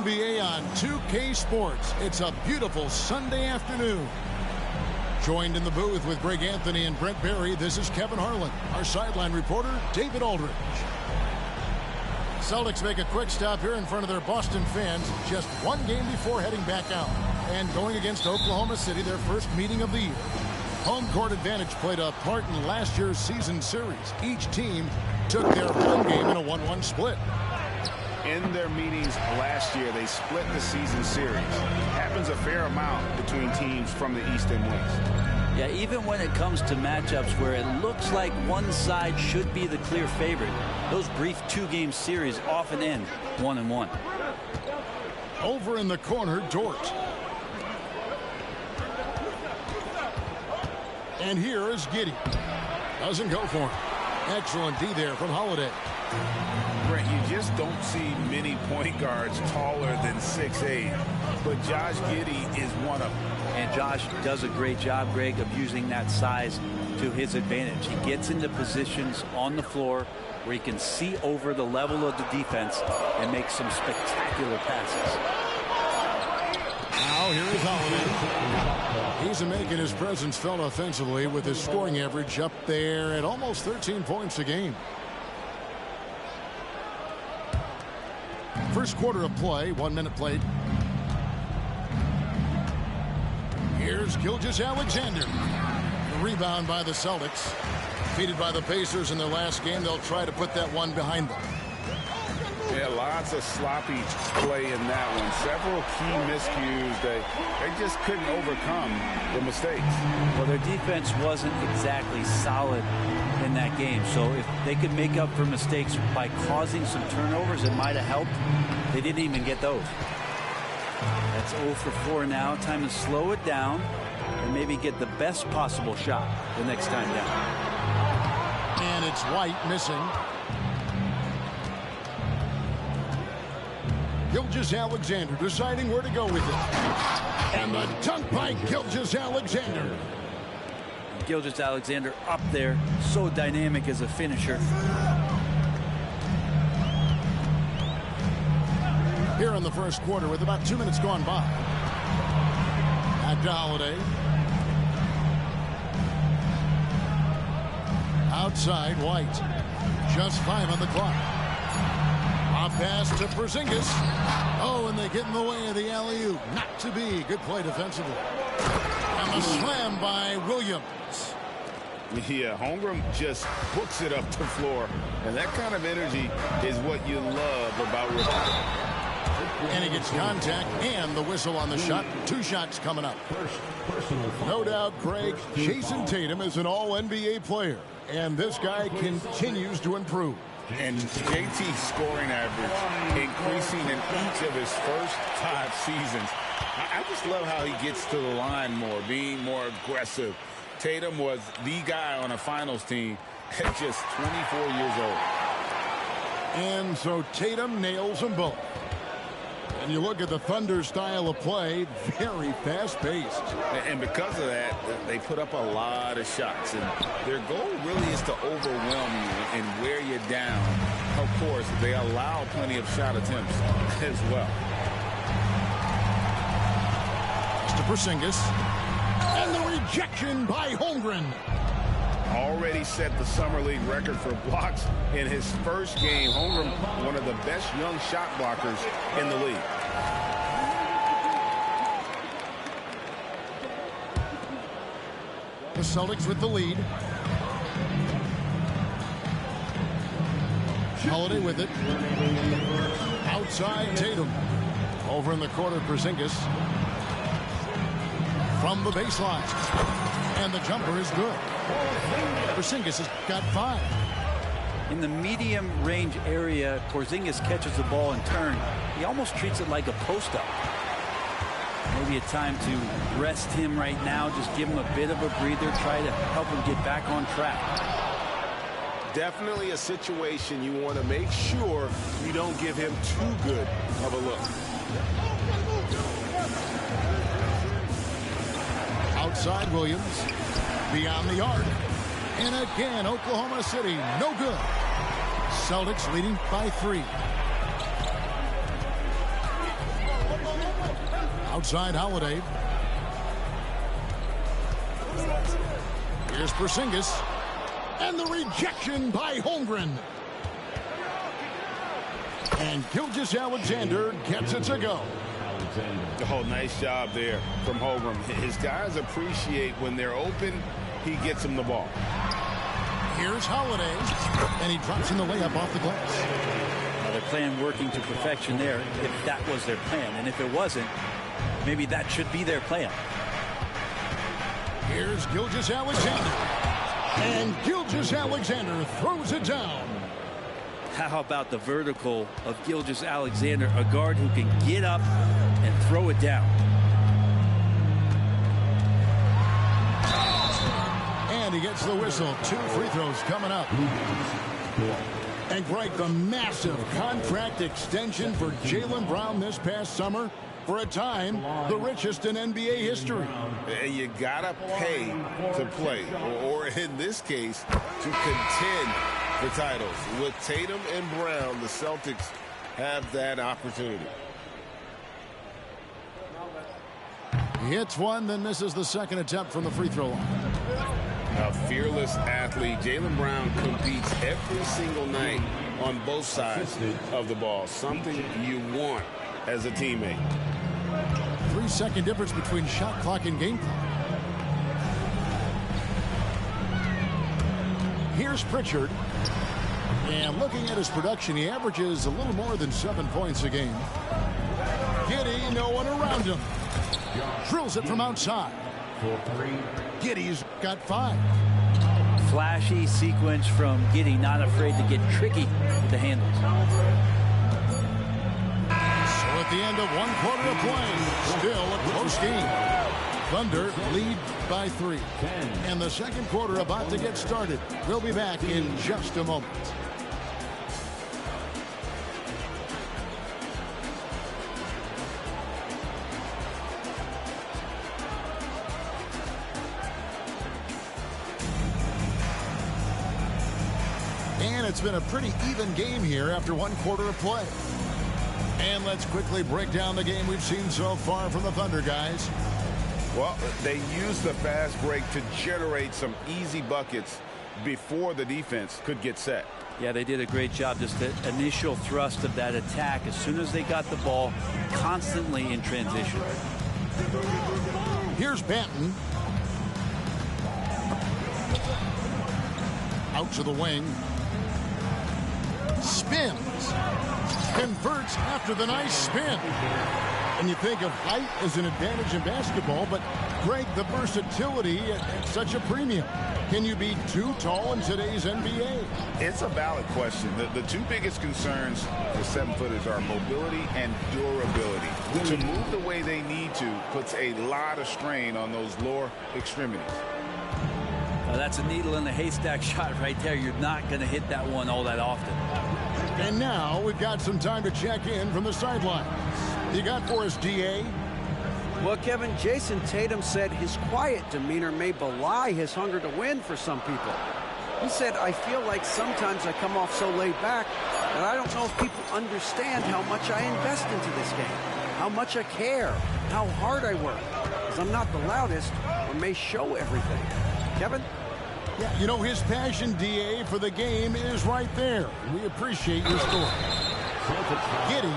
NBA on 2K Sports. It's a beautiful Sunday afternoon. Joined in the booth with Greg Anthony and Brent Barry, this is Kevin Harlan. Our sideline reporter, David Aldridge. Celtics make a quick stop here in front of their Boston fans just one game before heading back out. And going against Oklahoma City, their first meeting of the year. Home court advantage played a part in last year's season series. Each team took their home game in a 1-1 split. In their meetings last year, they split the season series. Happens a fair amount between teams from the East and West. Yeah, even when it comes to matchups where it looks like one side should be the clear favorite, those brief two-game series often end 1-1. Over in the corner, Dort. And here is Giddey. Doesn't go for him. Excellent D there from Holiday. Brent, you just don't see many point guards taller than 6'8", but Josh Giddey is one of them. And Josh does a great job, Greg, of using that size to his advantage. He gets into positions on the floor where he can see over the level of the defense and make some spectacular passes. Now here is Holiday. He's making his presence felt offensively with his scoring average up there at almost 13 points a game. First quarter of play, 1 minute played. Here's Gilgeous-Alexander. The rebound by the Celtics. Defeated by the Pacers in their last game, they'll try to put that one behind them. Yeah, lots of sloppy play in that one. Several key miscues. They just couldn't overcome the mistakes. Well, their defense wasn't exactly solid in that game. So if they could make up for mistakes by causing some turnovers, it might have helped. They didn't even get those. That's 0 for 4 now. Time to slow it down and maybe get the best possible shot the next time down. And it's White missing. Gilgeous-Alexander deciding where to go with it. And the dunk by Gilgeous-Alexander. Gilgeous-Alexander up there, so dynamic as a finisher. Here in the first quarter with about 2 minutes gone by. Back to Holiday. Outside, White. Just 5 on the clock. A pass to Porzingis. Oh, and they get in the way of the alley-oop. Not to be. Good play defensively. And the slam by Williams. Yeah, Holmgren just hooks it up the floor. And that kind of energy is what you love about Ripken. And he gets contact and the whistle on the shot. 2 shots coming up. No doubt, Greg, Jason Tatum is an all-NBA player. And this guy continues to improve. And JT's scoring average increasing in each of his first 5 seasons. I just love how he gets to the line more, being more aggressive. Tatum was the guy on a finals team at just 24 years old. And so Tatum nails them both. And you look at the Thunder style of play, very fast-paced. And because of that, they put up a lot of shots. And their goal really is to overwhelm you and wear you down. Of course, they allow plenty of shot attempts as well. To Porzingis. And the rejection by Holmgren. Already set the Summer League record for blocks in his first game. Holmgren, one of the best young shot blockers in the league. The Celtics with the lead. Holiday with it. Outside Tatum. Over in the corner, Porzingis. From the baseline. And the jumper is good. Porzingis has got 5. In the medium range area, Porzingis catches the ball and turn. He almost treats it like a post-up. Maybe a time to rest him right now, just give him a bit of a breather, try to help him get back on track. Definitely a situation you want to make sure you don't give him too good of a look. Outside Williams. Beyond the arc. And again, Oklahoma City, no good. Celtics leading by 3. Outside Holiday. Here's Porzingis. And the rejection by Holmgren. And Gilgeous-Alexander gets it to go. Oh, nice job there from Holmgren. His guys appreciate when they're open, he gets them the ball. Here's Holiday. And he drops in the layup off the glass. Their plan working to perfection there, if that was their plan. And if it wasn't, maybe that should be their plan. Here's Gilgeous-Alexander. And Gilgeous-Alexander throws it down. How about the vertical of Gilgeous-Alexander, a guard who can get up and throw it down. And he gets the whistle. 2 free throws coming up. And Greg, the massive contract extension for Jaylen Brown this past summer. For a time, the richest in NBA history. You gotta pay to play, or in this case, to contend for titles. With Tatum and Brown, the Celtics have that opportunity. He hits one, then misses the second attempt from the free throw line. A fearless athlete. Jaylen Brown competes every single night on both sides of the ball. Something you want as a teammate. 3-second difference between shot clock and game clock. Here's Pritchard. And looking at his production, he averages a little more than 7 points a game. Giddey, no one around him. Drills it from outside. Giddey's got 5. Flashy sequence from Giddey, not afraid to get tricky with the handles. So at the end of 1 quarter of play, still a close game. Thunder lead by 3. And the second quarter about to get started. We'll be back in just a moment. And it's been a pretty even game here after 1 quarter of play. And let's quickly break down the game we've seen so far from the Thunder, guys. Well, they used the fast break to generate some easy buckets before the defense could get set. Yeah, they did a great job. Just the initial thrust of that attack, as soon as they got the ball, constantly in transition. Here's Banton. Out to the wing. Spins. Converts after the nice spin. And you think of height as an advantage in basketball, but Greg, the versatility at such a premium. Can you be too tall in today's NBA? It's a valid question. The 2 biggest concerns for 7-footers are mobility and durability. To move the way they need to puts a lot of strain on those lower extremities. That's a needle in the haystack shot right there. You're not going to hit that one all that often. And now we've got some time to check in from the sidelines. You got for us, DA? Well, Kevin, Jason Tatum said his quiet demeanor may belie his hunger to win for some people. He said, I feel like sometimes I come off so laid back that I don't know if people understand how much I invest into this game, how much I care, how hard I work, because I'm not the loudest or may show everything. Kevin? Yeah, you know, his passion, DA, for the game is right there. We appreciate your story. Giddey.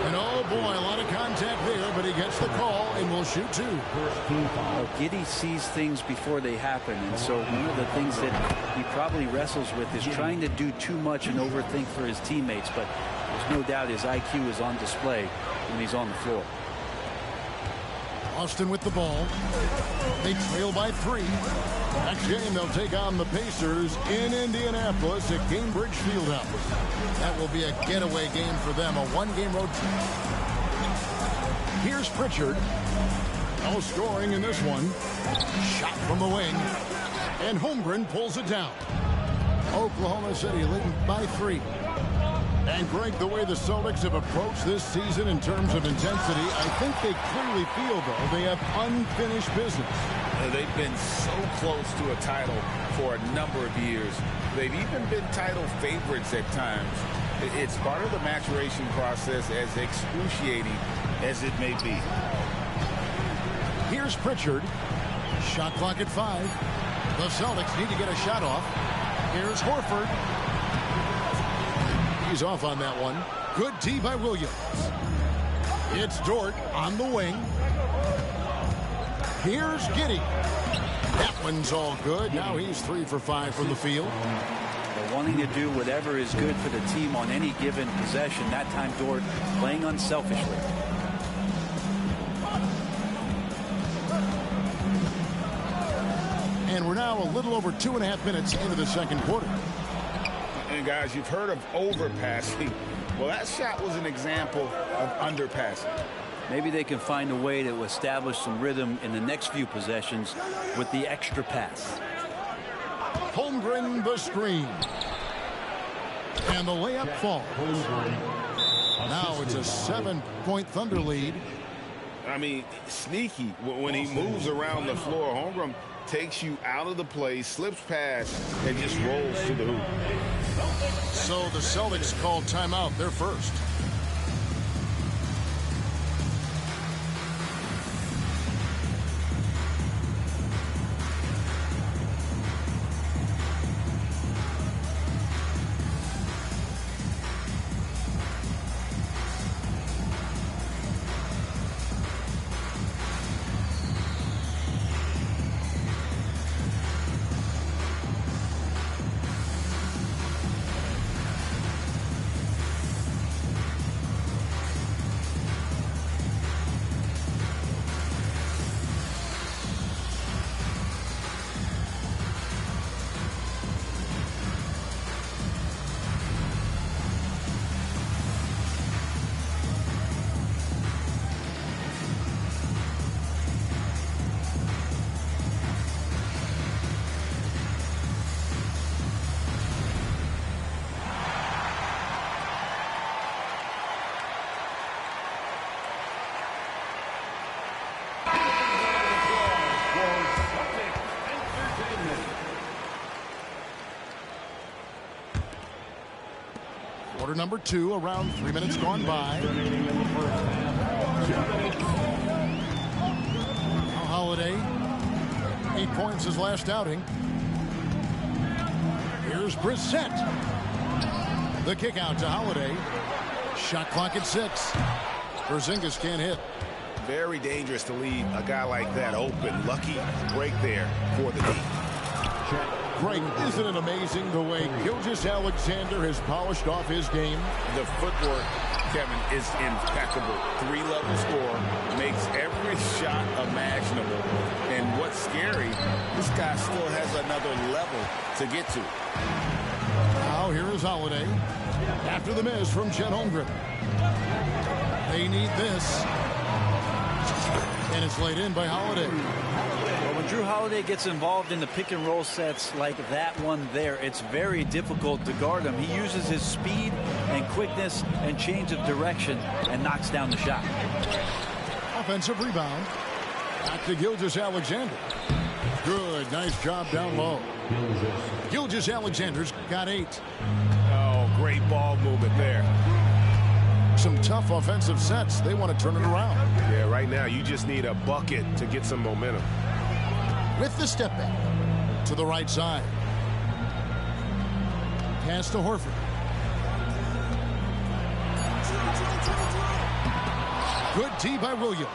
And oh boy, a lot of contact there, but he gets the call and will shoot 2. Well, Giddey sees things before they happen, and so one of the things that he probably wrestles with is trying to do too much and overthink for his teammates, but there's no doubt his IQ is on display when he's on the floor. Austin with the ball. They trail by 3. Next game, they'll take on the Pacers in Indianapolis at Gainbridge Fieldhouse. That will be a getaway game for them, a 1-game road trip. Here's Pritchard. No scoring in this one. Shot from the wing. And Holmgren pulls it down. Oklahoma City leading by 3. And Greg, the way the Celtics have approached this season in terms of intensity, I think they clearly feel, though, they have unfinished business. They've been so close to a title for a number of years. They've even been title favorites at times. It's part of the maturation process, as excruciating as it may be. Here's Pritchard. Shot clock at 5. The Celtics need to get a shot off. Here's Horford. He's off on that one. Good D by Williams. It's Dort on the wing. Here's Giddey. That one's all good. Now he's 3 for 5 from the field. They're wanting to do whatever is good for the team on any given possession. That time Dort playing unselfishly. And we're now a little over 2.5 minutes into the second quarter. And guys, you've heard of overpassing. Well, that shot was an example of underpassing. Maybe they can find a way to establish some rhythm in the next few possessions with the extra pass. Holmgren the screen. And the layup falls. Now it's a 7-point Thunder lead. I mean, sneaky. When he moves around the floor, Holmgren takes you out of the play, slips past, and just rolls to the hoop. So the Celtics called timeout. They're first. Quarter number 2, around 3 minutes gone by. Now Holiday, 8 points his last outing. Here's Brissett. The kick out to Holiday. Shot clock at 6. Porzingis can't hit. Very dangerous to leave a guy like that open. Lucky break there for the team. Greg, isn't it amazing the way Gilgeous-Alexander has polished off his game? The footwork, Kevin, is impeccable. 3-level score, makes every shot imaginable. And what's scary, this guy still has another level to get to. Now here is Holiday. After the miss from Chet Holmgren. They need this. And it's laid in by Holiday. Well, when Drew Holiday gets involved in the pick and roll sets like that one there, it's very difficult to guard him. He uses his speed and quickness and change of direction and knocks down the shot. Offensive rebound. Back to Gilgeous-Alexander. Good, nice job down low. Gilgeous-Alexander's got 8. Oh, great ball movement there. Some tough offensive sets. They want to turn it around. Yeah, right now you just need a bucket to get some momentum. With the step back to the right side. Pass to Horford. Good tee by Williams.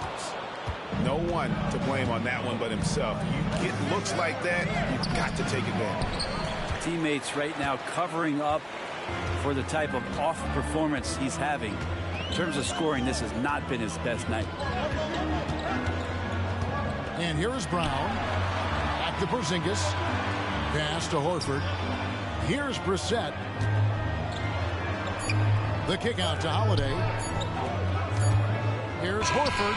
No one to blame on that one but himself. You get looks like that, you've got to take advantage. Teammates right now covering up for the type of off performance he's having. In terms of scoring, this has not been his best night. And here is Brown. Back to Porzingis. Pass to Horford. Here's Brissett. The kick out to Holiday. Here's Horford.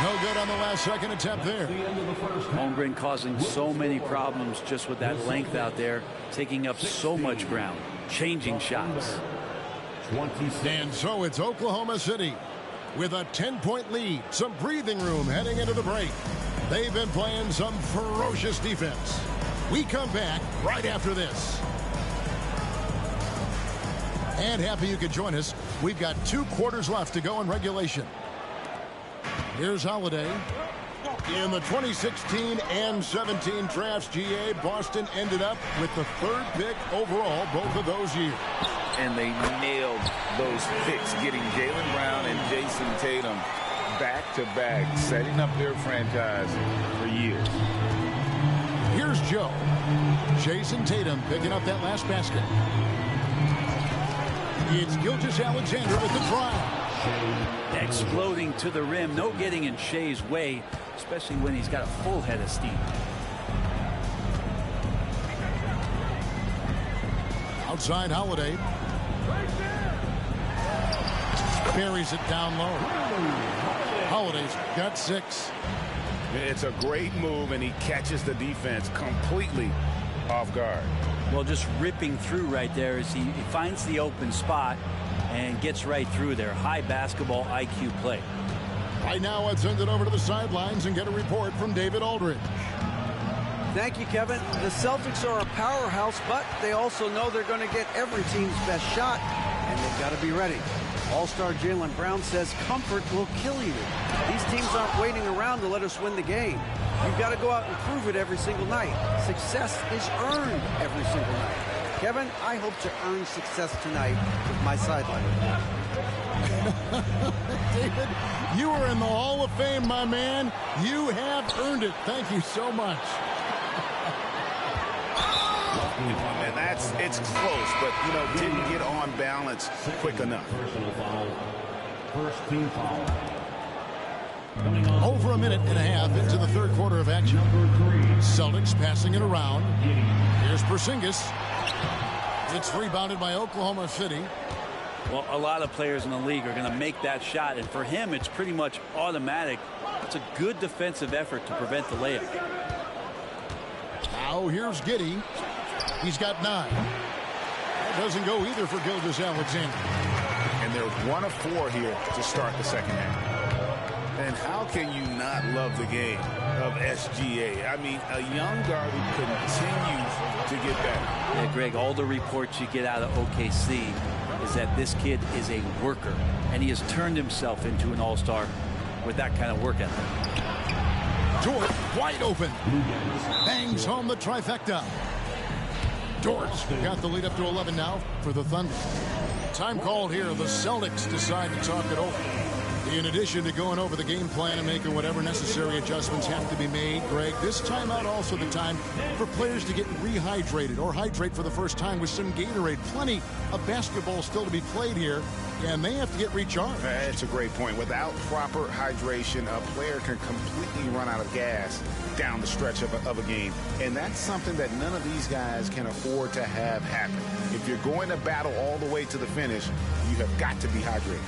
No good on the last second attempt there. Holmgren causing so many problems just with that length out there, taking up so much ground, changing shots. And so it's Oklahoma City with a 10-point lead, some breathing room heading into the break. They've been playing some ferocious defense. We come back right after this. And happy you could join us. We've got 2 quarters left to go in regulation. Here's Holiday. In the 2016 and 17 drafts, GA, Boston ended up with the 3rd pick overall both of those years. And they nailed those picks, getting Jaylen Brown and Jason Tatum back-to-back, setting up their franchise for years. Here's Joe. Jason Tatum picking up that last basket. It's Gilgeous-Alexander with the drive. Exploding to the rim. No getting in Shea's way, especially when he's got a full head of steam. Outside Holiday. Buries it down low. Holiday's got 6. It's a great move, and he catches the defense completely off guard. Well, just ripping through right there as he finds the open spot and gets right through there. High basketball IQ play. Right now, let's send it over to the sidelines and get a report from David Aldridge. Thank you, Kevin. The Celtics are a powerhouse, but they also know they're going to get every team's best shot, and they've got to be ready. All-star Jaylen Brown says comfort will kill you. These teams aren't waiting around to let us win the game. You've got to go out and prove it every single night. Success is earned every single night. Kevin, I hope to earn success tonight with my sideline. David, you are in the Hall of Fame, my man. You have earned it. Thank you so much. And it's close, but, didn't get on balance quick enough. First team foul. Over a minute and a half into the 3rd quarter of action. Celtics passing it around. Here's Porzingis. It's rebounded by Oklahoma City. Well, a lot of players in the league are going to make that shot, and for him, it's pretty much automatic. It's a good defensive effort to prevent the layup. Now here's Giddey. He's got 9. That doesn't go either for Gilgeous-Alexander. And they're 1 of 4 here to start the second half. And how can you not love the game of SGA? I mean, a young guard who continues to get better. Yeah, Greg, all the reports you get out of OKC is that this kid is a worker, and he has turned himself into an all-star with that kind of work ethic. Dort wide open. Bangs home the trifecta. Dort's got the lead up to 11 now for the Thunder. Time called here. The Celtics decide to talk it over. In addition to going over the game plan and making whatever necessary adjustments have to be made, Greg, this timeout also the time for players to get rehydrated or hydrate for the first time with some Gatorade. Plenty of basketball still to be played here, and they have to get recharged. That's a great point. Without proper hydration, a player can completely run out of gas down the stretch of a game. And that's something that none of these guys can afford to have happen. If you're going to battle all the way to the finish, you have got to be hydrated.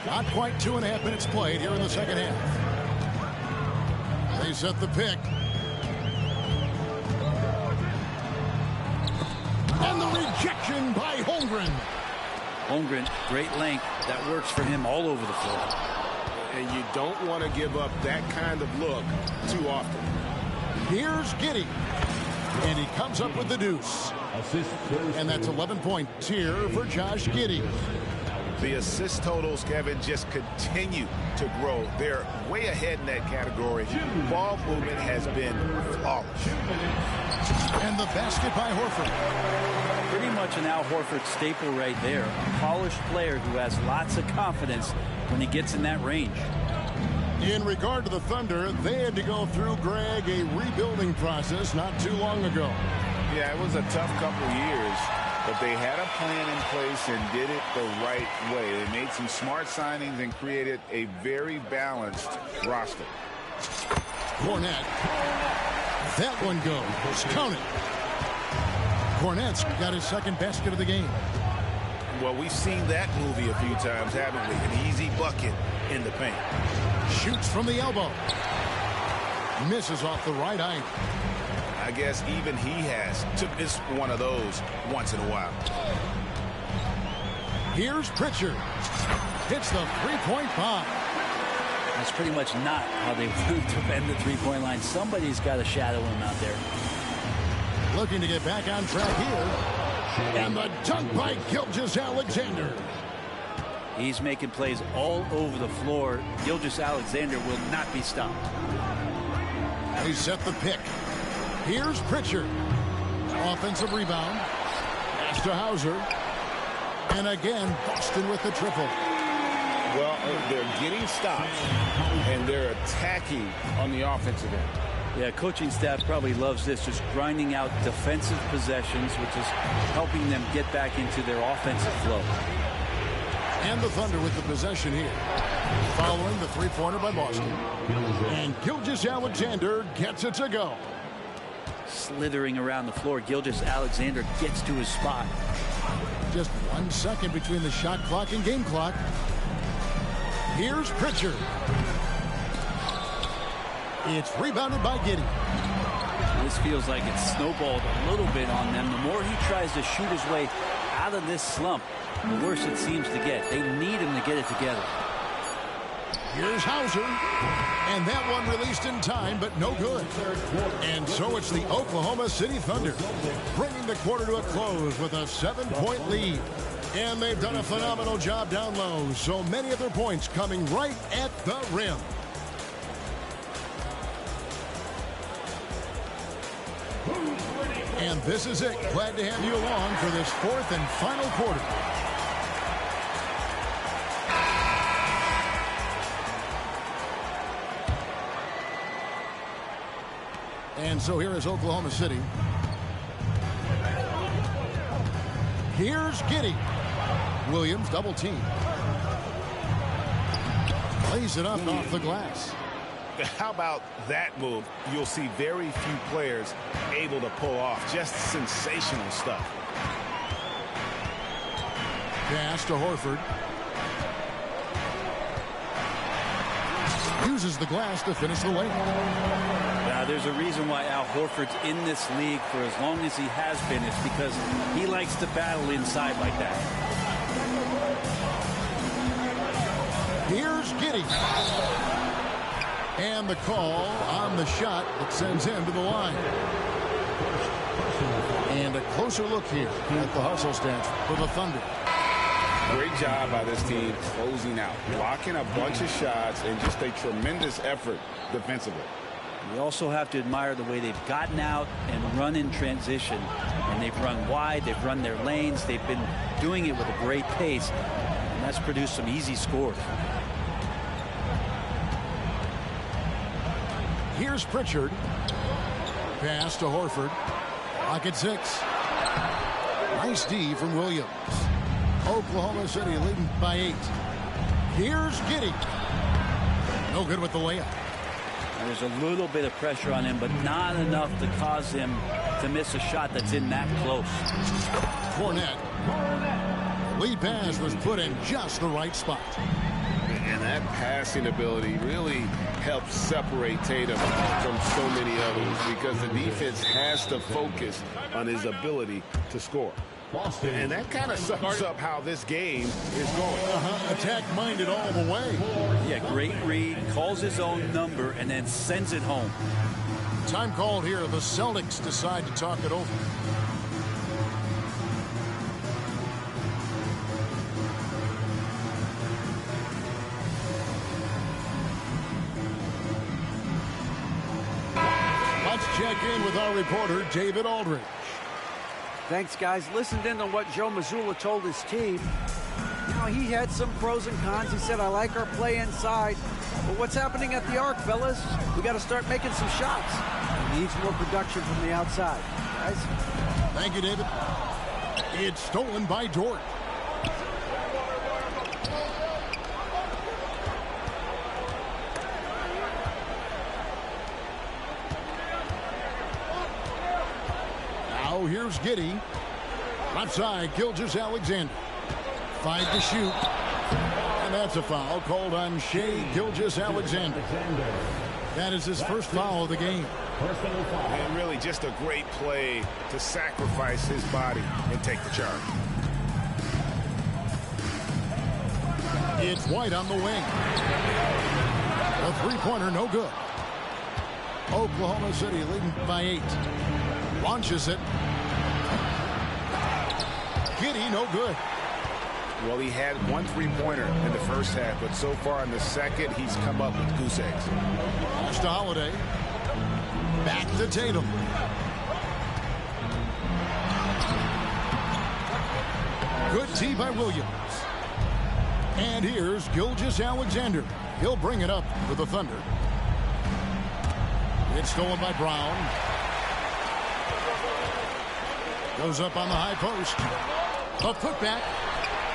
Not quite 2.5 minutes played here in the second half. They set the pick. And the rejection by Holmgren. Holmgren, great length. That works for him all over the floor. And you don't want to give up that kind of look too often. Here's Giddey. And he comes up with the deuce. And that's 11 points here for Josh Giddey. The assist totals, Kevin, just continue to grow. They're way ahead in that category. Ball movement has been flawless. And the basket by Horford. Pretty much an Al Horford staple right there. A polished player who has lots of confidence when he gets in that range. In regard to the Thunder, they had to go through, Greg, a rebuilding process not too long ago. Yeah, it was a tough couple years. But they had a plan in place and did it the right way. They made some smart signings and created a very balanced roster. Cornette. That one goes. Count it. Cornette's got his second basket of the game. Well, we've seen that movie a few times, haven't we? An easy bucket in the paint. Shoots from the elbow. Misses off the right eye. I guess even he has to miss one of those once in a while. Here's Pritchard. Hits the three-point bomb. That's pretty much not how they would defend the three-point line. Somebody's got to shadow him out there. Looking to get back on track here. And the dunk by Gilgeous-Alexander. He's making plays all over the floor. Gilgeous-Alexander will not be stopped. They set the pick. Here's Pritchard. Offensive rebound. Pass to Hauser. And again, Boston with the triple. Well, they're getting stops, and they're attacking on the offensive end. Yeah, coaching staff probably loves this, just grinding out defensive possessions, which is helping them get back into their offensive flow. And the Thunder with the possession here. Following the three-pointer by Boston. And Gilgeous-Alexander gets it to go. Slithering around the floor, Gilgeous-Alexander gets to his spot. Just 1 second between the shot clock and game clock. Here's Pritchard. It's rebounded by Giddey. This feels like it's snowballed a little bit on them. The more he tries to shoot his way out of this slump, the worse it seems to get. They need him to get it together. Here's Hauser. And that one released in time, but no good. And so it's the Oklahoma City Thunder bringing the quarter to a close with a 7-point lead. And they've done a phenomenal job down low. So many of their points coming right at the rim. And this is it. Glad to have you along for this fourth and final quarter. And so here is Oklahoma City. Here's Giddey. Williams double team. Plays it up off the glass. How about that move? You'll see very few players able to pull off. Just sensational stuff. Pass to Horford. Uses the glass to finish the lane. Now, there's a reason why Al Horford's in this league for as long as he has been. It's because he likes to battle inside like that. Here's Giddey. And the call on the shot that sends him to the line. And a closer look here at the hustle stats for the Thunder. Great job by this team closing out, blocking a bunch of shots, and just a tremendous effort defensively. We also have to admire the way they've gotten out and run in transition. And they've run wide, they've run their lanes, they've been doing it with a great pace. And that's produced some easy scores. Here's Pritchard. Pass to Horford. Lock at 6. Nice D from Williams. Oklahoma City leading by 8. Here's Giddey. No good with the layup. There's a little bit of pressure on him, but not enough to cause him to miss a shot that's in that close. Cornette. The lead pass was put in just the right spot. And that passing ability really helps separate Tatum from so many others because the defense has to focus on his ability to score. And that kind of sums up how this game is going. Attack-minded all the way. Yeah, great read, calls his own number, and then sends it home. Time called here. The Celtics decide to talk it over. Let's check in with our reporter, David Aldridge. Thanks, guys. Listened in on what Joe Mazzulla told his team. You know, he had some pros and cons. He said, I like our play inside. But what's happening at the arc, fellas? We got to start making some shots. He needs more production from the outside. Guys? Thank you, David. It's stolen by Dort. Now here's Giddey. Left side, Gilgeous-Alexander. 5 to shoot. And that's a foul called on Shai Gilgeous-Alexander. That is his first foul of the game. And really just a great play to sacrifice his body and take the charge. It's White on the wing. A three-pointer, no good. Oklahoma City leading by 8. Launches it. Giddey, no good. Well, he had 1 3-pointer in the first half, but so far in the second, he's come up with goose eggs. Pass to Holiday. Back to Tatum. Good tee by Williams. And here's Gilgeous-Alexander. He'll bring it up for the Thunder. It's stolen by Brown. Goes up on the high post. A putback.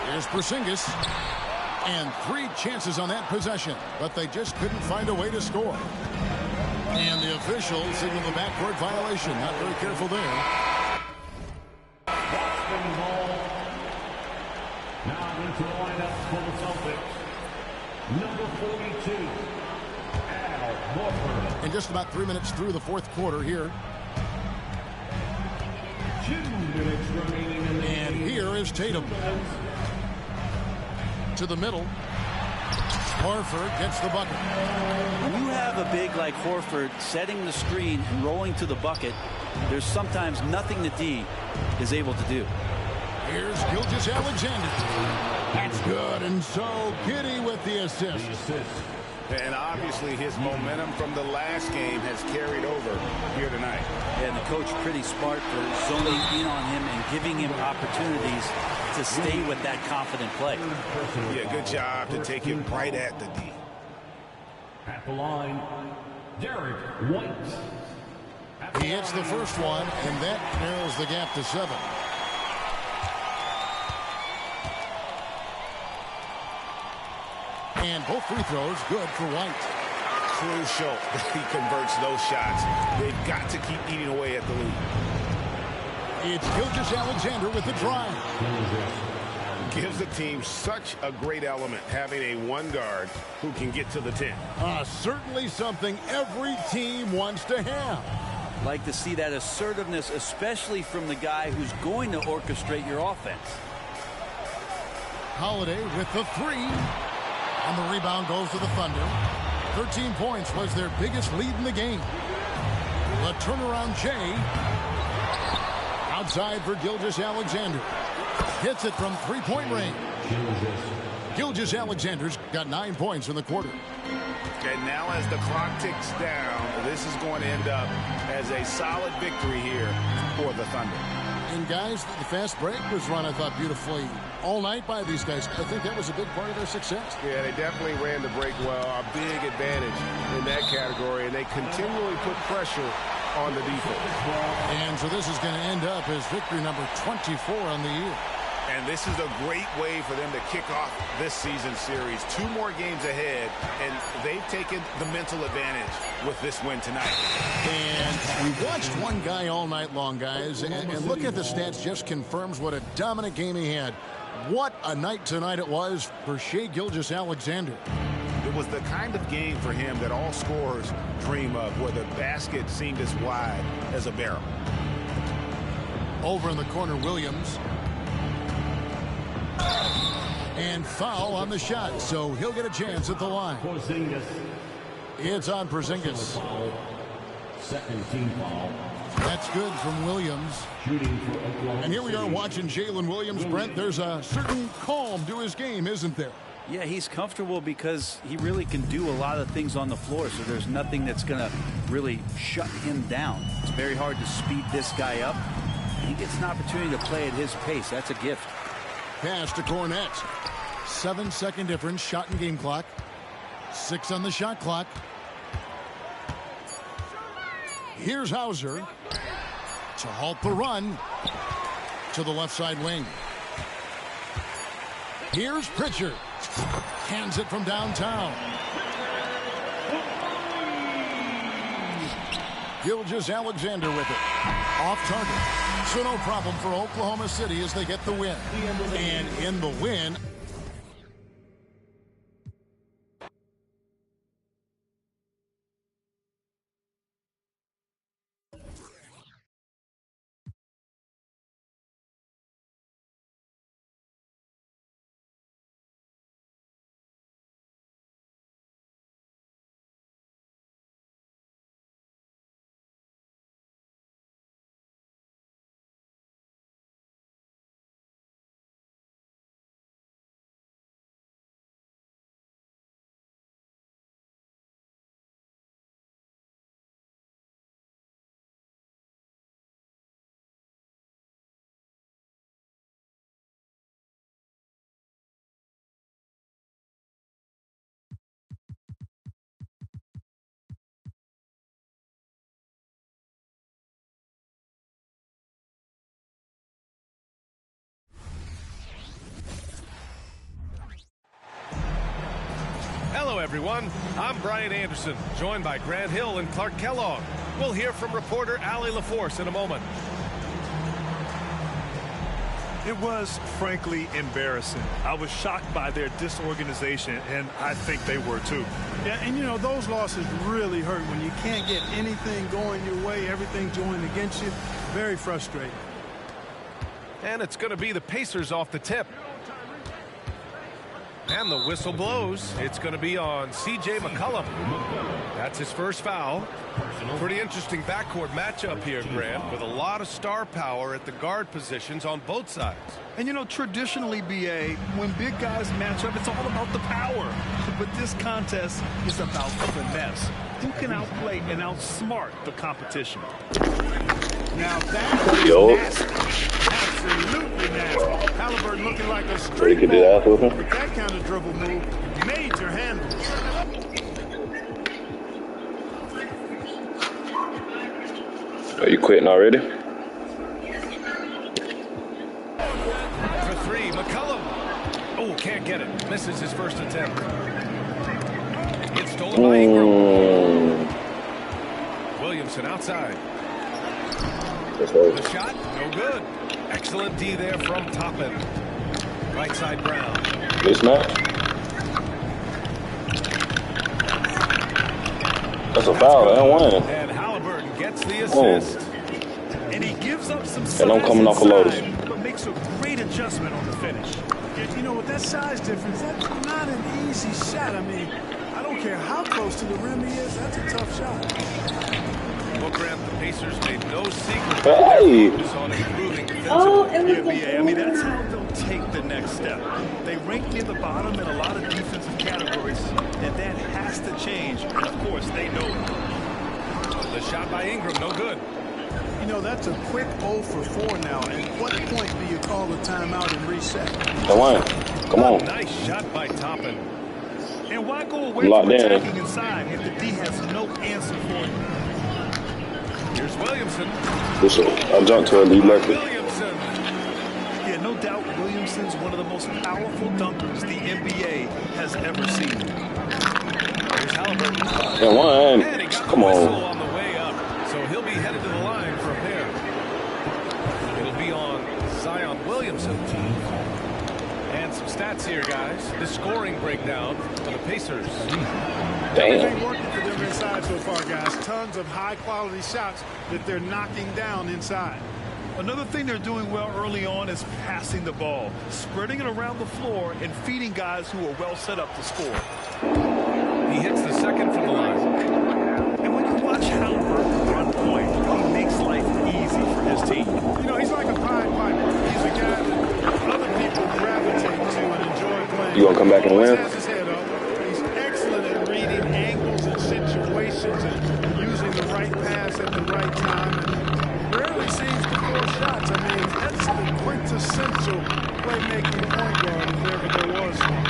Here's Porzingis. And 3 chances on that possession, but they just couldn't find a way to score. And the official signaled the backcourt violation. Not very careful there. Now into the lineup for the Celtics. Number 42, Al Horford. And just about 3 minutes through the fourth quarter here. 2 minutes remaining in the And here is Tatum. To the middle. Horford gets the bucket. When you have a big like Horford setting the screen and rolling to the bucket, there's sometimes nothing that D is able to do. Here's Gilgeous-Alexander. That's good. And so Giddey with the assist. And obviously his momentum from the last game has carried over here tonight. And the coach pretty smart for zoning in on him and giving him opportunities to stay with that confident play. Yeah, good job to take him right at the D. At the line, Derek White. He hits the first one, and that narrows the gap to 7. And both free throws good for White. Crucial that he converts those shots. They've got to keep eating away at the lead. It's Gilgeous-Alexander with the drive. Gives the team such a great element having a 1 guard who can get to the 10. Certainly something every team wants to have. Like to see that assertiveness, especially from the guy who's going to orchestrate your offense. Holiday with the 3. And the rebound goes to the Thunder. 13 points was their biggest lead in the game. The turnaround Jay. Outside for Gilgeous-Alexander. Hits it from 3-point range. Gilgeous-Alexander's got 9 points in the quarter. And now as the clock ticks down, this is going to end up as a solid victory here for the Thunder. And guys, the fast break was run, I thought, beautifully all night by these guys. I think that was a big part of their success. Yeah, they definitely ran the break well. A big advantage in that category, and they continually put pressure on the defense. And so this is going to end up as victory number 24 on the year. And this is a great way for them to kick off this season series. 2 more games ahead, and they've taken the mental advantage with this win tonight. And we watched one guy all night long, guys, and look at the stats, just confirms what a dominant game he had. What a night tonight it was for Shai Gilgeous-Alexander. It was the kind of game for him that all scorers dream of, where the basket seemed as wide as a barrel. Over in the corner, Williams. And foul on the shot, so he'll get a chance at the line. Porzingis. It's on Porzingis. Second team foul. That's good from Williams. Shooting for Oklahoma And here we are City. watching Jalen Williams. Brent, there's a certain calm to his game, isn't there? Yeah, he's comfortable because he really can do a lot of things on the floor, so there's nothing that's going to really shut him down. It's very hard to speed this guy up. He gets an opportunity to play at his pace. That's a gift. Pass to Cornette. 7-second difference, shot and game clock. 6 on the shot clock. Here's Hauser to halt the run. to the left side wing. Here's Pritchard. Hands it from downtown. Gilgeous-Alexander with it. Off target. So no problem for Oklahoma City as they get the win. And in the win... Hello, everyone. I'm Brian Anderson, joined by Grant Hill and Clark Kellogg. We'll hear from reporter Allie LaForce in a moment. It was, frankly, embarrassing. I was shocked by their disorganization, and I think they were, too. Yeah, and, you know, those losses really hurt when you can't get anything going your way, everything going against you. Very frustrating. And it's going to be the Pacers off the tip. And the whistle blows. It's going to be on C.J. McCollum. That's his first foul. Pretty interesting backcourt matchup here, Grant, with a lot of star power at the guard positions on both sides. And, you know, traditionally, B.A., when big guys match up, it's all about the power. But this contest is about the finesse. Who can outplay and outsmart the competition? Now that is nasty. Absolutely nasty. Halliburton looking like a street ball. With that kind of dribble move, major handles. Are you quitting already? For three, McCollum. Oh, can't get it. Misses his first attempt. It's stolen by Ingram. Williamson outside. The shot, no good. Excellent D there from Toppin. Right side Brown. Good snap. That's a foul. I don't want it. And Halliburton gets the assist. And he gives up some size and I'm coming off a Lotus. But makes a great adjustment on the finish. You know, with that size difference, that's not an easy shot. I mean, I don't care how close to the rim he is. That's a tough shot. Well, Grant, the Pacers made no secret Hey. on improving defensively. I mean, that's how they'll take the next step. They rank near the bottom in a lot of defensive categories, and that has to change. And, of course, they know it. The shot by Ingram, no good. You know, that's a quick 0 for 4 now. At what point do you call a timeout and reset? Come on. Come on. Nice shot by Toppin. And why go away Locked from in. attacking inside if the D has no answer for you? Here's Williamson. I jumped to a lead record. Williamson. Yeah, no doubt Williamson's one of the most powerful dunkers the NBA has ever seen. Here's Halliburton. And one. And he got Come the whistle on. on the way up. So he'll be headed to the line for a pair. It'll be on Zion Williamson. And some stats here, guys. The scoring breakdown for the Pacers. Everything working for them inside so far, guys. Tons of high-quality shots that they're knocking down inside. Another thing they're doing well early on is passing the ball, spreading it around the floor and feeding guys who are well set up to score. He hits the second from the line. And when you watch Halliburton run point, he makes life easy for his team. You know, he's like a Pied Piper. He's a guy that other people gravitate to and enjoy playing. You gonna come back and Always win? has his head up. He's excellent at reading angles and situations and using the right pass at the right time. And rarely seems to force shots. I mean, that's the quintessential playmaking point guard if ever there was one.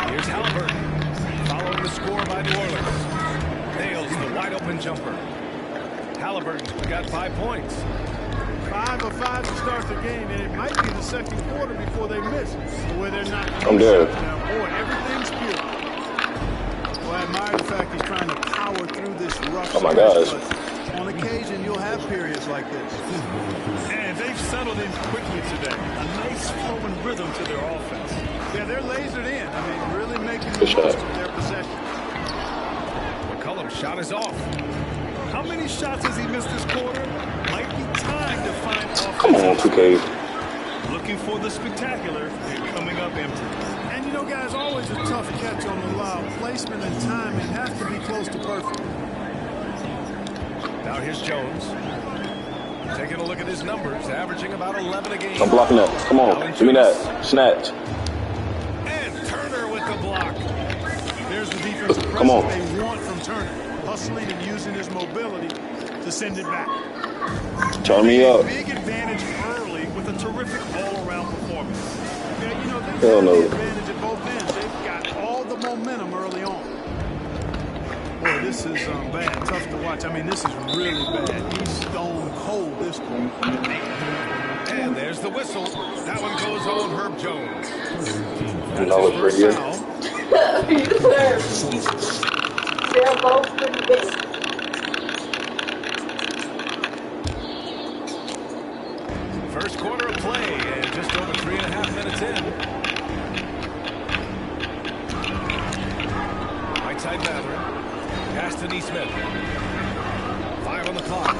Here's Halliburton, following the score by New Orleans. Nails the wide-open jumper. Halliburton got 5 points. 5 of 5 to start the game, and it might be the second quarter before they miss where they're not. I'm there. Boy, everything's pure. Well, I admire the fact he's trying to power through this rough. Oh my gosh. On occasion, you'll have periods like this. And they've settled in quickly today. A nice flowing rhythm to their offense. Yeah, they're lasered in. I mean, really making the most of their possession. McCollum's shot is off. How many shots has he missed this quarter? Might be time to find offense. Come on, 2K. Looking for the spectacular and coming up empty. And you know, guys, always a tough catch on the lob. Placement and timing have to be close to perfect. Now here's Jones. Taking a look at his numbers, averaging about 11 a game. I'm blocking that. Come on, give me that. Snatch. And Turner with the block. There's the defensive presence they want from Turner. Hustling and using his mobility to send it back. Turn me up. Big advantage early with a terrific all-around performance. Yeah, you know, they've Hell got no. the advantage at both ends. They've got all the momentum early on. Boy, this is bad. Tough to watch. I mean, this is really bad. He's stone cold this one. And there's the whistle. That one goes on Herb Jones. You know it's pretty good. They're both pretty basic. First quarter of play and just over 3.5 minutes in. Right side Mather. Pass to Neesmith. 5 on the clock.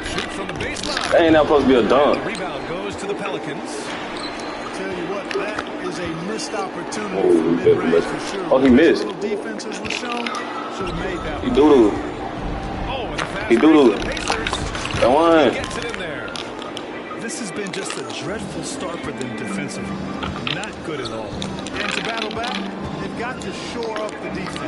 Shoot from the baseline. That ain't not supposed to be a dunk. The rebound goes to the Pelicans. I'll tell you what, that is a missed opportunity for mid-range for sure. Oh, he missed. Little defenses were shown. Should have made that He one. doodled. Oh, and the fast He break doodled. for the Pacers. That one. Gets it in there. This has been just a dreadful start for them defensively. Not good at all. And to battle back, they've got to shore up the defense.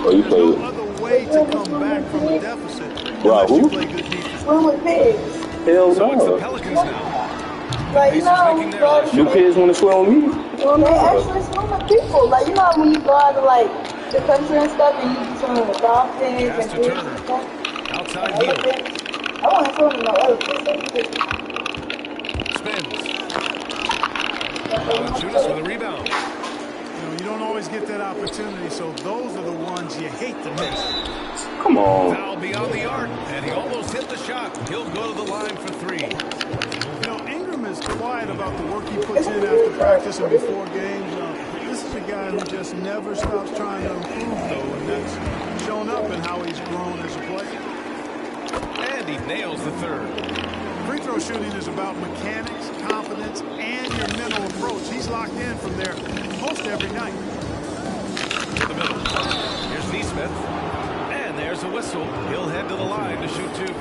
Oh, you There's no played. other way to come back from a deficit Wow, unless you who? play good defense. We're with pigs. Hell So it's the no. Pelicans now. Like, you know, but You kids want to swear on me? when they actually swim with people, like, you know, when you go out to, like, the country and stuff and you be swimming with dolphins Pass and to fish Turner. and stuff. Outside heel. Elephants. I want to swim with no elephants. Spins. Valanciunas with a rebound. You know, you don't always get that opportunity, so those are the ones you hate to miss. Come on. Foul beyond the arc, and he almost hit the shot. He'll go to the line for 3. You know, Ingram is quiet about the work he puts in after practice and before games. This is a guy who just never stops trying to improve, though, and that's shown up in how he's grown as a player. And he nails the third. Free throw shooting is about mechanics, confidence, and your mental approach. He's locked in from there most every night. To the middle. Here's Neesmith. And there's a whistle. He'll head to the line to shoot 2.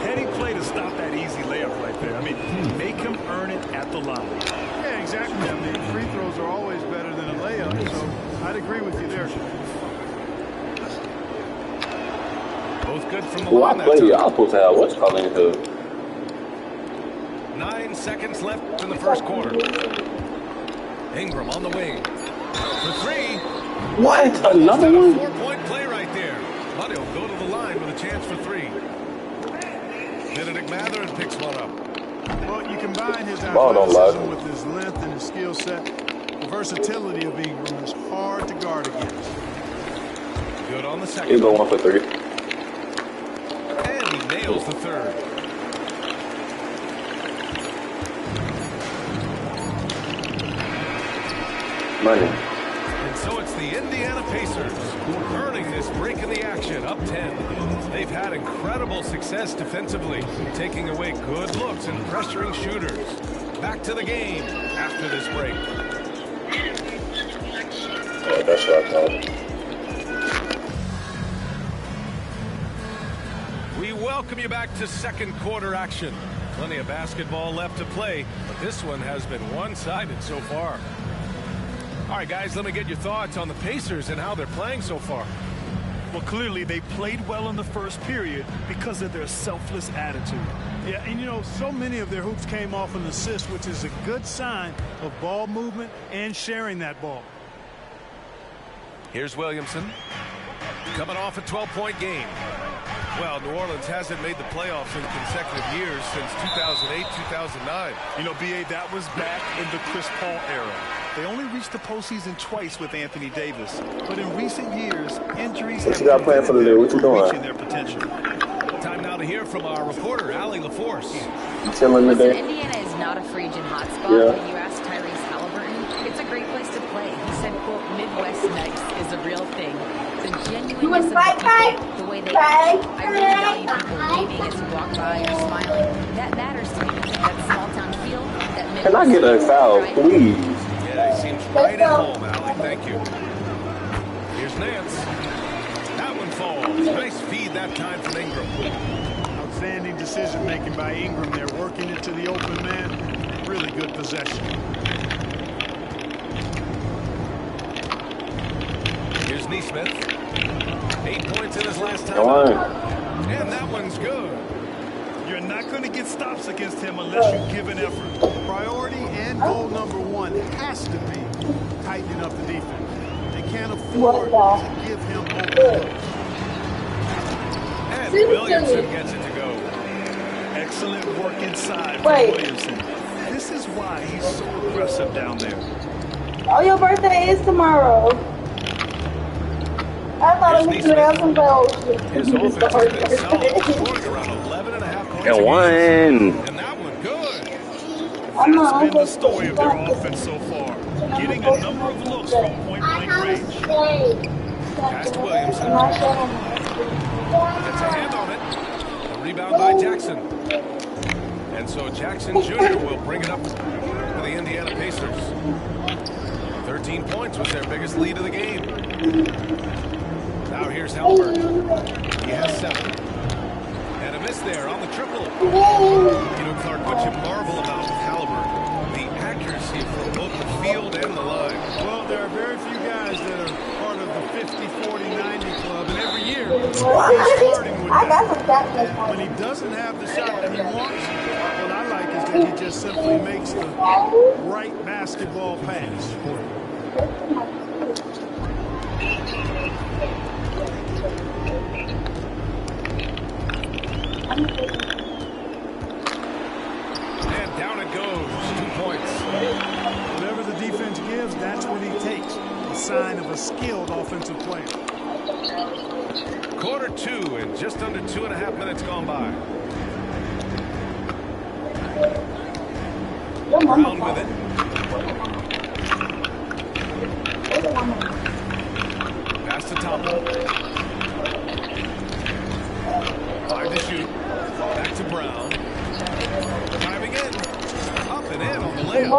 Heady play to stop that easy layup right there. I mean, make him earn it at the line. Yeah, exactly. I mean, free throws are always better than a layup, so I'd agree with you there. Both good from the Well, I line that play. time. I'm supposed to have what's calling here. 9 seconds left in the first quarter. Ingram on the wing. For 3. What? Another That's a one? 4-point play right there. But he'll go to the line with a chance for 3. Benedict Mather picks one up. Well, you combine his Ball don't lie. athleticism with his length and his skill set. The versatility of Ingram is hard to guard against. Good on the He'll second. go 1 for 3. And he nails the third. Money. And so it's the Indiana Pacers earning this break in the action, up 10. They've had incredible success defensively, taking away good looks and pressuring shooters. Back to the game after this break. Oh, that's what I thought. We welcome you back to second quarter action. Plenty of basketball left to play, but this one has been one-sided so far. All right, guys, let me get your thoughts on the Pacers and how they're playing so far. Well, clearly they played well in the first period because of their selfless attitude. Yeah, and you know, so many of their hoops came off an assist, which is a good sign of ball movement and sharing that ball. Here's Williamson, coming off a 12-point game. Well, New Orleans hasn't made the playoffs in consecutive years since 2008, 2009. You know, B.A., that was back in the Chris Paul era. They only reached the postseason twice with Anthony Davis. But in recent years, injuries have prevented them from reaching their potential. Time now to hear from our reporter, Allie LaForce. Listen, Indiana is not a free agent hotspot, but you asked Tyrese Halliburton. It's a great place to play. He said, quote, Midwest nice is a real thing. The genuineness of the people, the way they act. I really value people waving as you walk by or smiling. That matters to me. That small town feel, that Midwest. Can I get a foul, please? Yeah, he seems right at home, Allie. Thank you. Here's Nance. That one falls. Nice feed that time from Ingram. Outstanding decision-making by Ingram there, working it to the open man. Really good possession. Here's Neesmith. 8 points in his last time. And that one's good. You're not going to get stops against him unless you give an effort. Priority and goal number one has to be tightening up the defense. They can't afford to give him open. And Williamson gets it to go. Excellent work inside from Williamson. This is why he's so aggressive down there. Oh, your birthday is tomorrow. I thought it was today. Some his offense has been solid, scoring around 11.5 points. And one. And that one good. That's been the story of their offense so far. Getting a number of looks from point-blank range. Pass to Williamson. Gets a hand on it. A rebound by Jackson. And so Jackson Jr. will bring it up for the Indiana Pacers. 13 points was their biggest lead of the game. Now here's Halliburton. He has 7. And a miss there on the triple. You know, Clark, what you marvel about with Halliburton, the accuracy from both the field and the line. Well, there are very few guys that are part of the 50, 40, 90 club, and every year he's starting with that. And when he doesn't have the shot that he wants, what I like is that he just simply makes the right basketball pass. And down it goes. 2 points. Whatever the defense gives, that's what he takes. A sign of a skilled offensive player. Quarter 2 and just under 2.5 minutes gone by. Brown with it. Pass to Thompson. 5 to shoot. Back to Brown. Driving in. Up and in on the layup.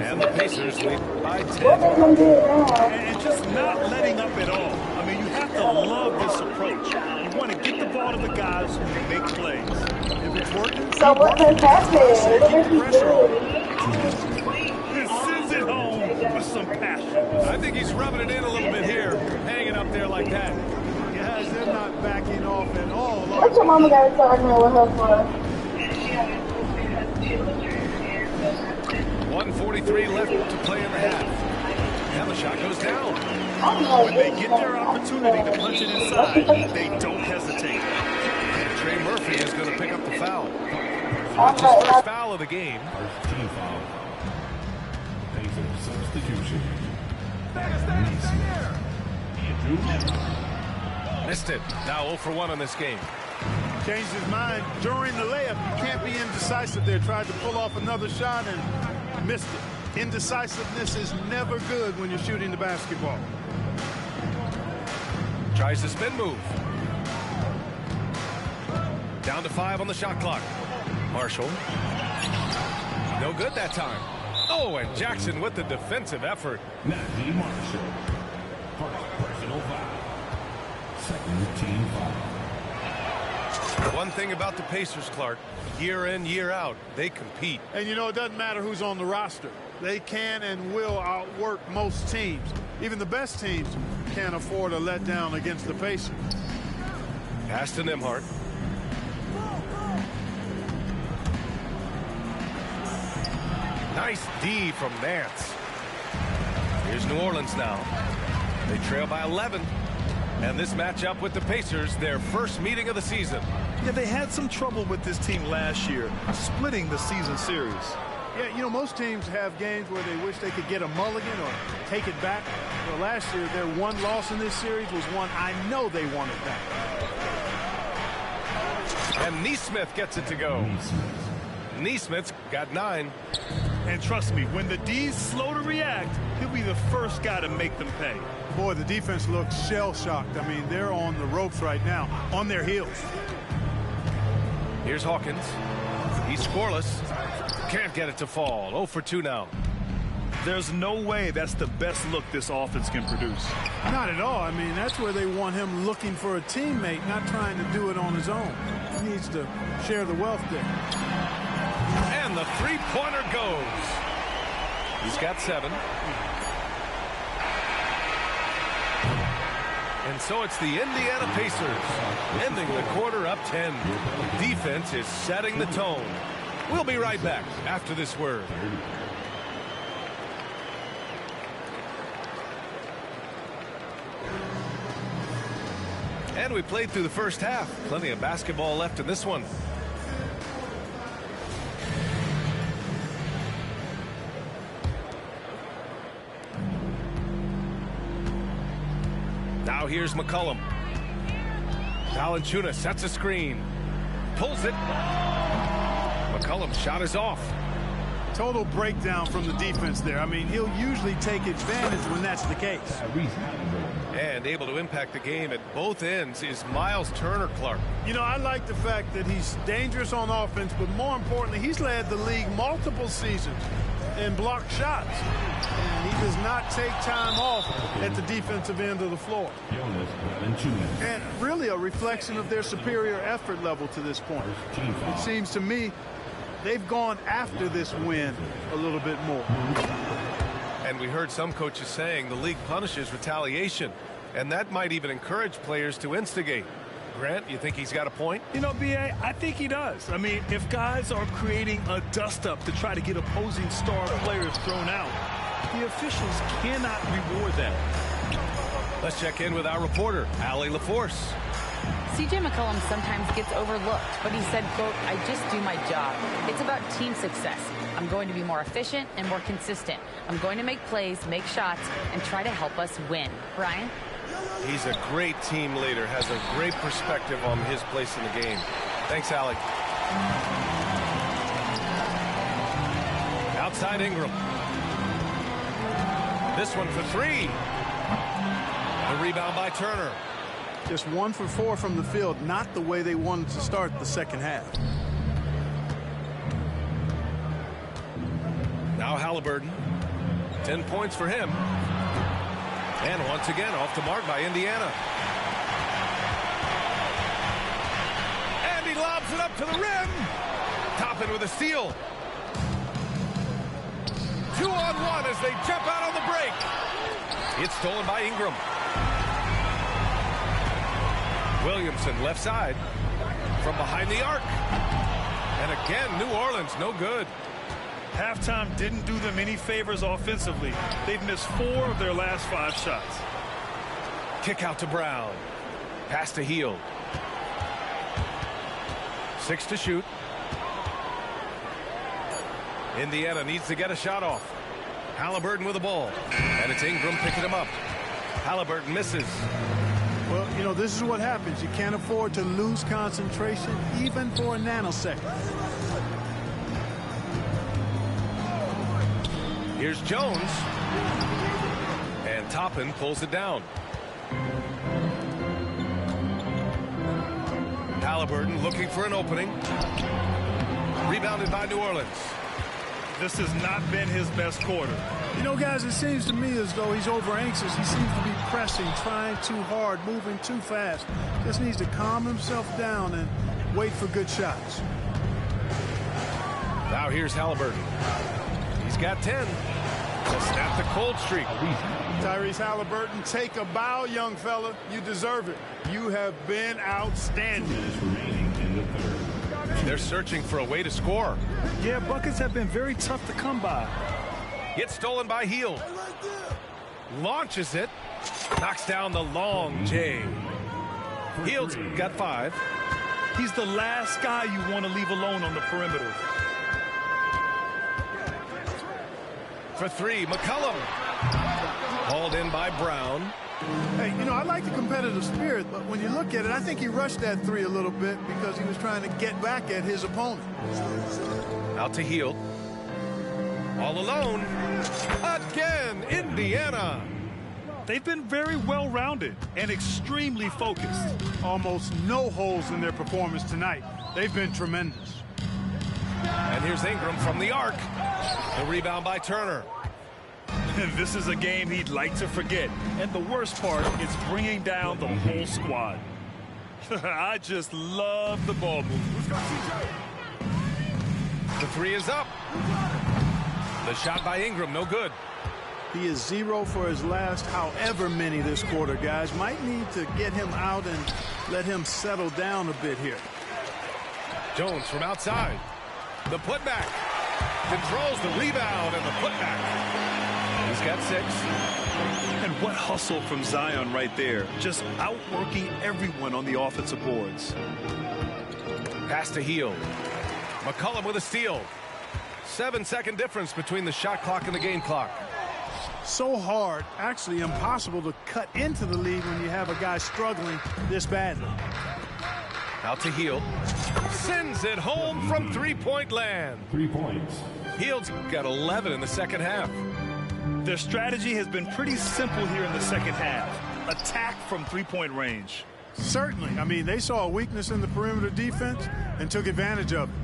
And the Pacers lead by 10. And just not letting up at all. I mean, you have to love this approach. You want to get the ball to the guys who can make plays. If it's working, so what's happening? keep the pressure on. This sends it home with some passion. I think he's rubbing it in a little bit here, hanging up there like that. Guys, they're not backing off at all. What's your mama got to talk with her for? 1:43 left to play in the half. And the shot goes down. When they get their opportunity to punch it inside, they don't hesitate. And Trey Murphy is going to pick up the foul. That's his first foul of the game. First team foul. Pacers substitution. Missed it. Now 0 for 1 in this game. Changed his mind during the layup. You can't be indecisive there. Tried to pull off another shot and missed it. Indecisiveness is never good when you're shooting the basketball. Tries the spin move. Down to 5 on the shot clock. Marshall. No good that time. Oh, and Jackson with the defensive effort. Najee Marshall. First personal foul. Second team foul. One thing about the Pacers, Clark, year in, year out, they compete. And you know, it doesn't matter who's on the roster. They can and will outwork most teams. Even the best teams can't afford a letdown against the Pacers. Pass to Nembhard. Nice D from Nance. Here's New Orleans now. They trail by 11. And this matchup with the Pacers, their first meeting of the season. Yeah, they had some trouble with this team last year, splitting the season series. Yeah, you know, most teams have games where they wish they could get a mulligan or take it back. Well, last year, their one loss in this series was one I know they wanted back. And Neesmith gets it to go. Neesmith's got 9. And trust me, when the D's slow to react, he'll be the first guy to make them pay. Boy, the defense looks shell-shocked. I mean, they're on the ropes right now, on their heels. Here's Hawkins. He's scoreless. Can't get it to fall. 0 for 2 now. There's no way that's the best look this offense can produce. Not at all. I mean, that's where they want him looking for a teammate, not trying to do it on his own. He needs to share the wealth there. And the three-pointer goes. He's got 7. And so it's the Indiana Pacers ending the quarter up 10. Defense is setting the tone. We'll be right back after this word. And we played through the first half. Plenty of basketball left in this one. Now here's McCollum. Valanciunas sets a screen. Pulls it. McCollum's shot is off. Total breakdown from the defense there. I mean, he'll usually take advantage when that's the case. And able to impact the game at both ends is Miles Turner-Clark. You know, I like the fact that he's dangerous on offense, but more importantly, he's led the league multiple seasons in blocked shots. And he does not take time off at the defensive end of the floor. And really a reflection of their superior effort level to this point. It seems to me they've gone after this win a little bit more. And we heard some coaches saying the league punishes retaliation, and that might even encourage players to instigate. Grant, you think he's got a point? You know, B.A., I think he does. I mean, if guys are creating a dust-up to try to get opposing star players thrown out, the officials cannot reward that. Let's check in with our reporter, Allie LaForce. C.J. McCollum sometimes gets overlooked, but he said, quote, "I just do my job. It's about team success. I'm going to be more efficient and more consistent. I'm going to make plays, make shots, and try to help us win." Brian? He's a great team leader, has a great perspective on his place in the game. Thanks, Allie. Outside Ingram. This one for 3. The rebound by Turner. Just 1 for 4 from the field, not the way they wanted to start the second half. Now Halliburton. 10 points for him. And once again off the mark by Indiana. And he lobs it up to the rim. Toppin with a steal. 2-on-1 as they jump out on the break. It's stolen by Ingram. Williamson left side from behind the arc. And again, New Orleans no good. Halftime didn't do them any favors offensively. They've missed 4 of their last 5 shots. Kick out to Brown. Pass to Hield. 6 to shoot. Indiana needs to get a shot off. Halliburton with the ball. And it's Ingram picking him up. Halliburton misses. Well, you know, this is what happens. You can't afford to lose concentration even for a nanosecond. Here's Jones. And Toppin pulls it down. Halliburton looking for an opening. Rebounded by New Orleans. This has not been his best quarter. You know, guys, it seems to me as though he's over anxious. He seems to be pressing, trying too hard, moving too fast. Just needs to calm himself down and wait for good shots. Now here's Halliburton. He's got 10 to snap the cold streak. Tyrese Halliburton, take a bow, young fella. You deserve it. You have been outstanding. They're searching for a way to score. Yeah, buckets have been very tough to come by. Gets stolen by Hield. Launches it. Knocks down the long J. Hield's got 5. He's the last guy you want to leave alone on the perimeter. For 3, McCollum. Hauled in by Brown. Hey, you know, I like the competitive spirit, but when you look at it, I think he rushed that 3 a little bit because he was trying to get back at his opponent. Out to Hield. All alone. Again, Indiana. They've been very well-rounded and extremely focused. Almost no holes in their performance tonight. They've been tremendous. And here's Ingram from the arc. The rebound by Turner. This is a game he'd like to forget. And the worst part is bringing down the whole squad. I just love the ball movement. The 3 is up. The shot by Ingram, no good. He is 0 for his last however many this quarter, guys. Might need to get him out and let him settle down a bit here. Jones from outside. The putback. Controls the rebound and the putback. He's got 6. And what hustle from Zion right there. Just outworking everyone on the offensive boards. Pass to Hield. McCollum with a steal. 7-second difference between the shot clock and the game clock. So hard, actually impossible to cut into the lead when you have a guy struggling this badly. Out to Hield. Sends it home from 3-point land. 3 points. Hield's got 11 in the second half. Their strategy has been pretty simple here in the second half. Attack from 3-point range. Certainly. I mean, they saw a weakness in the perimeter defense and took advantage of it.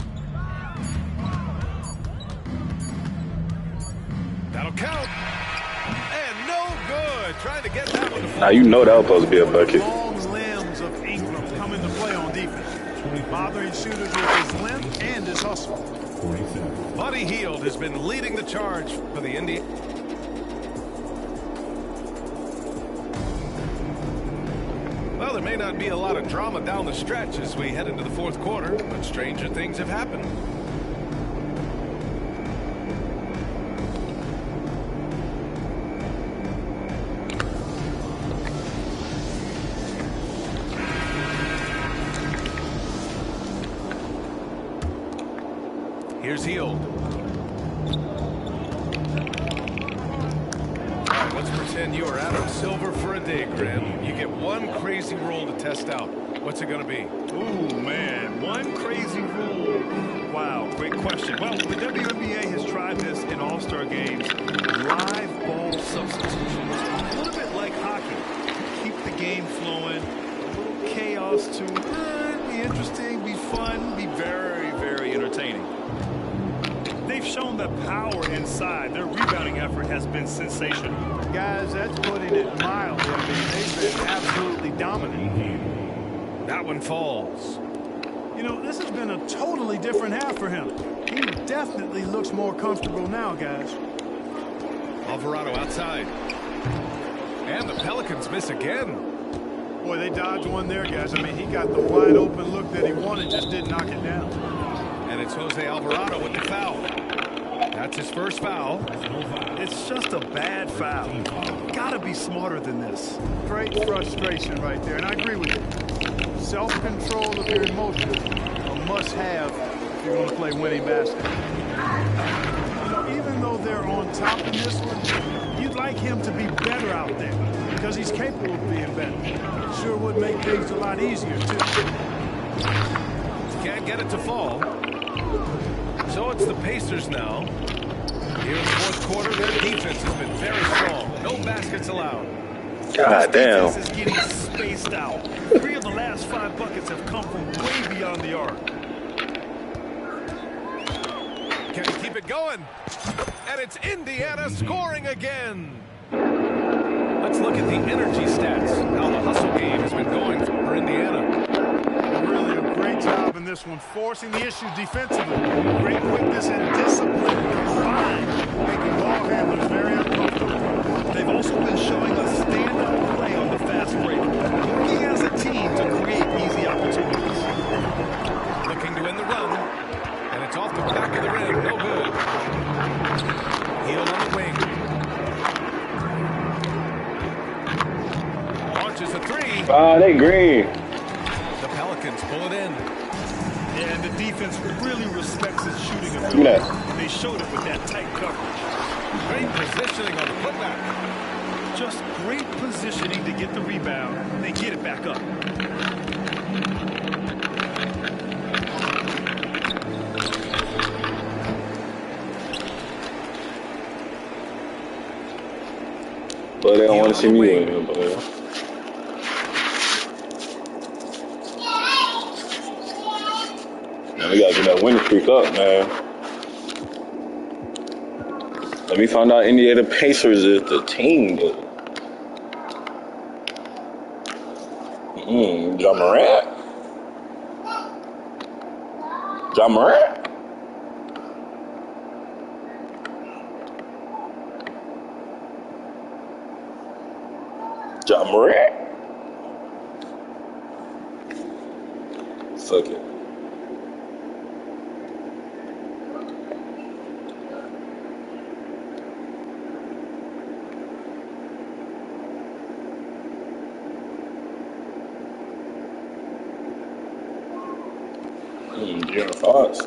That'll count. And no good. Trying to get that one to fall. Now you know that was supposed to be a bucket. Long limbs of Ingram come into play on defense, bothering shooters with his length and his hustle. 47. Buddy Hield has been leading the charge for the Indians. Well, there may not be a lot of drama down the stretch as we head into the 4th quarter, but stranger things have happened. Here's Hield. Let's pretend you are Adam Silver for a day, Grant. You get one crazy rule to test out. What's it going to be? Ooh, man, one crazy rule. Wow, great question. Well, the WNBA has tried this in all-star games. Live ball substitutions. A little bit like hockey. Keep the game flowing. A little chaos to be interesting, be fun, be very, very entertaining. They've shown the power inside. Their rebounding effort has been sensational. Guys, that's putting it mildly. I mean, they've been absolutely dominant. That one falls. You know, this has been a totally different half for him. He definitely looks more comfortable now, guys. Alvarado outside. And the Pelicans miss again. Boy, they dodged one there, guys. I mean, he got the wide open look that he wanted, just didn't knock it down. And it's Jose Alvarado with the foul. That's his first foul. It's just a bad foul. Gotta be smarter than this. Great frustration right there, and I agree with you. Self-control of your emotions, a must-have if you're going to play winning basketball. You know, even though they're on top in this one, you'd like him to be better out there because he's capable of being better. Sure would make things a lot easier, too. Can't get it to fall. So it's the Pacers now. Here in the 4th quarter, their defense has been very strong. No baskets allowed. God damn. This is getting spaced out. 3 of the last 5 buckets have come from way beyond the arc. Can he keep it going? And it's Indiana scoring again. Let's look at the energy stats. How the hustle game has been going for Indiana. Really a great job in this one, forcing the issue defensively. Great quickness and discipline combined, making ball handlers very uncomfortable. They've also been showing a stand-up play on the fast break, working as a team to create easy opportunities. Looking to win the run, and it's off the back of the rim. No good. Hield on the wing. Ah, they green. The Pelicans pull it in. Yeah, and the defense really respects his shooting ability. Look at that. And they showed it with that tight coverage. Great positioning on the putback. Just great positioning to get the rebound. They get it back up. But they don't want to see me win, but man, we gotta get that winning streak up, man. Let me find out Indiana Pacers is the team. Ja Morant. Ja Morant. Ja Morant. Fuck it. De'Aaron Fox.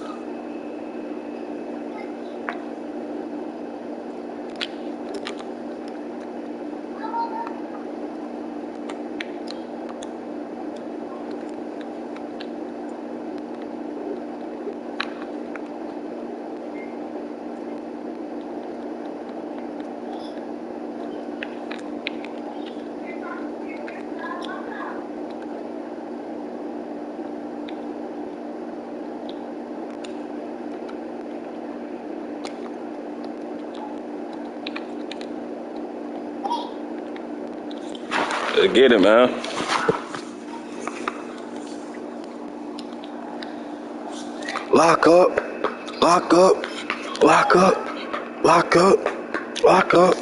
Let's get it, man. Lock up, lock up, lock up, lock up, lock up.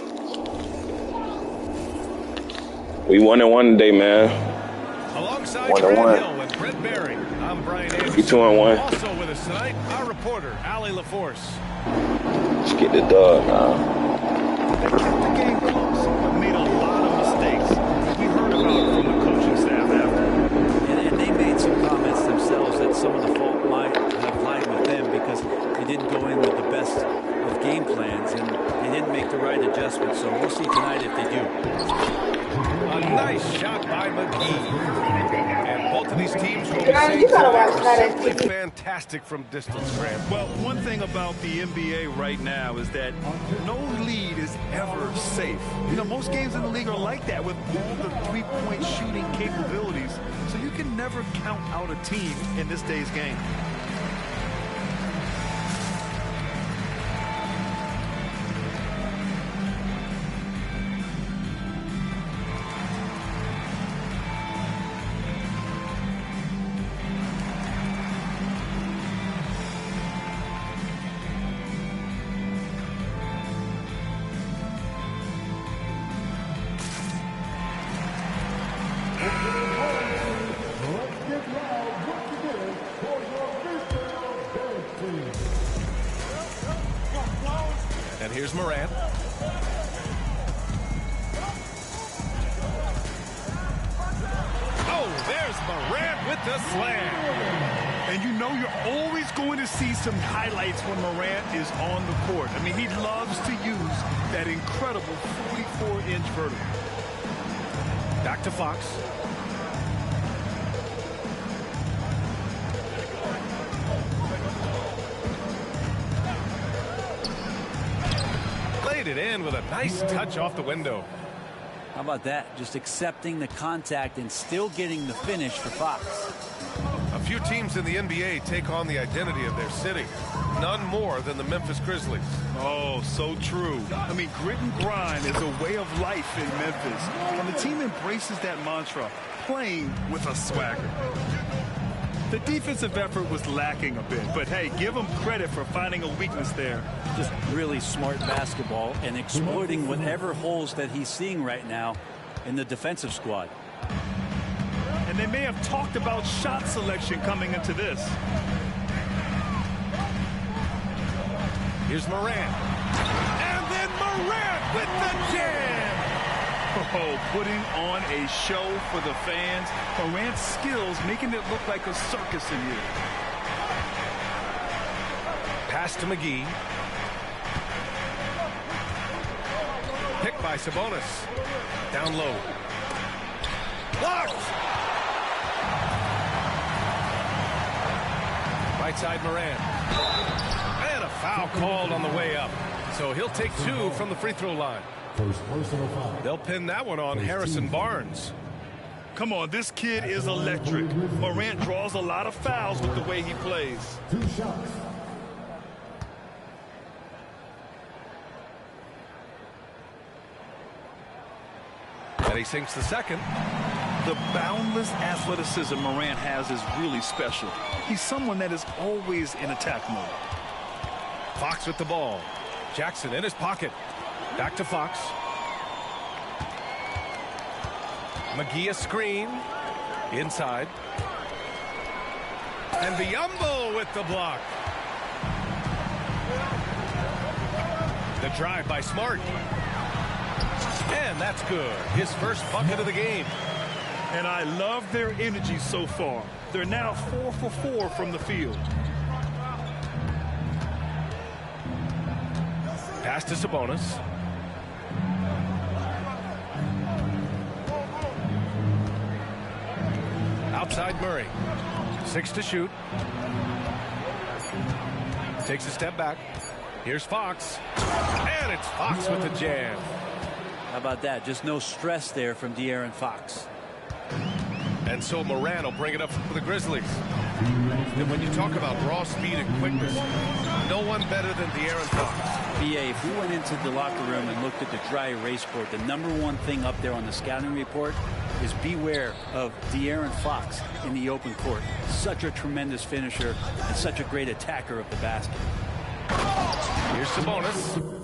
We 1-1 today, man. Alongside 1-1. Hill and Brett Barry, I'm Brian Anderson. We 2-1. Also with us tonight, our reporter, Allie LaForce. Let's get the dub, man. They kept the game close, but made a lot of mistakes. We heard about it from the coaching staff after. And they made some comments themselves that some of the fault might have lied with them because they didn't go in with the best of game plans and they didn't make the right adjustments. So we'll see tonight if they do. A nice shot by McGee. And both of these teams will be Graham, you gotta watch that simply TV. fantastic from distance, Graham. Well, one thing about the NBA right now is that no lead is ever safe. You know, most games in the league are like that with all the three-point shooting capabilities. So you can never count out a team in this day's game. And here's Morant. Oh, there's Morant with the slam. And you know you're always going to see some highlights when Morant is on the court. I mean, he loves to use that incredible 44-inch vertical. Back to Fox. Laid it in with a nice touch off the window. How about that? Just accepting the contact and still getting the finish for Fox. A few teams in the NBA take on the identity of their city. None more than the Memphis Grizzlies. Oh, so true. I mean, grit and grind is a way of life in Memphis. And the team embraces that mantra, playing with a swagger. The defensive effort was lacking a bit, but hey, give them credit for finding a weakness there. Just really smart basketball and exploiting whatever holes that he's seeing right now in the defensive squad. And they may have talked about shot selection coming into this. Here's Morant. And then Morant with the jam. Oh, putting on a show for the fans. Morant's skills making it look like a circus in here. Pass to McGee. Picked by Sabonis. Down low. Blocked! Right side Morant. And a foul called on the way up. So he'll take 2 from the free throw line. They'll pin that one on Harrison Barnes. Come on, this kid is electric. Morant draws a lot of fouls with the way he plays. 2 shots. And he sinks the second. The boundless athleticism Morant has is really special. He's someone that is always in attack mode. Fox with the ball. Jackson in his pocket. Back to Fox. McGee a screen. Inside. And Biyombo with the block. The drive by Smart. And that's good. His first bucket of the game. And I love their energy so far. They're now 4 for 4 from the field. Pass to Sabonis. Outside Murray. 6 to shoot. Takes a step back. Here's Fox. And it's Fox with the jam. How about that? Just no stress there from De'Aaron Fox. And so Morant will bring it up for the Grizzlies. And when you talk about raw speed and quickness, no one better than De'Aaron Fox. BA, if we went into the locker room and looked at the dry erase board, the #1 thing up there on the scouting report is beware of De'Aaron Fox in the open court. Such a tremendous finisher and such a great attacker of the basket. Here's Sabonis.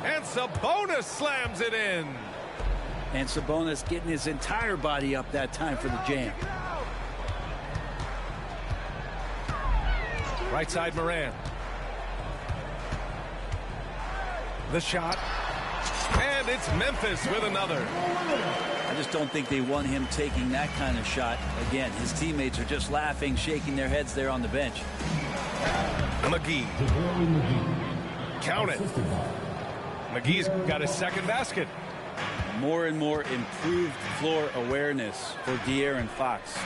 And Sabonis slams it in. And Sabonis getting his entire body up that time for the jam. Right side Morant. The shot. And it's Memphis with another. I just don't think they want him taking that kind of shot. Again, his teammates are just laughing, shaking their heads there on the bench. McGee. Count it. McGee's got his second basket. More and more improved floor awareness for De'Aaron Fox.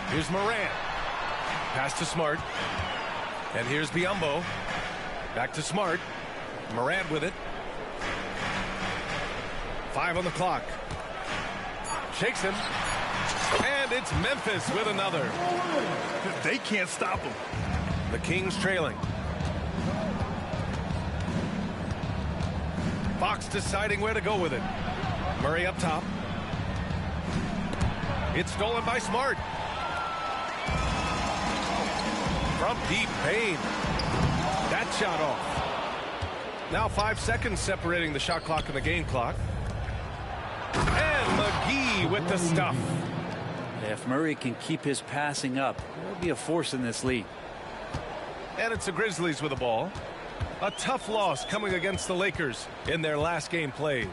Here's Morant. Pass to Smart. And here's Biyombo. Back to Smart. Morant with it. 5 on the clock. Shakes him. And it's Memphis with another. They can't stop him. The Kings trailing. Fox deciding where to go with it. Murray up top. It's stolen by Smart. From deep pain. That shot off. Now 5 seconds separating the shot clock and the game clock. And McGee with the stuff. If Murray can keep his passing up, he'll be a force in this league. And it's the Grizzlies with the ball. A tough loss coming against the Lakers in their last game played.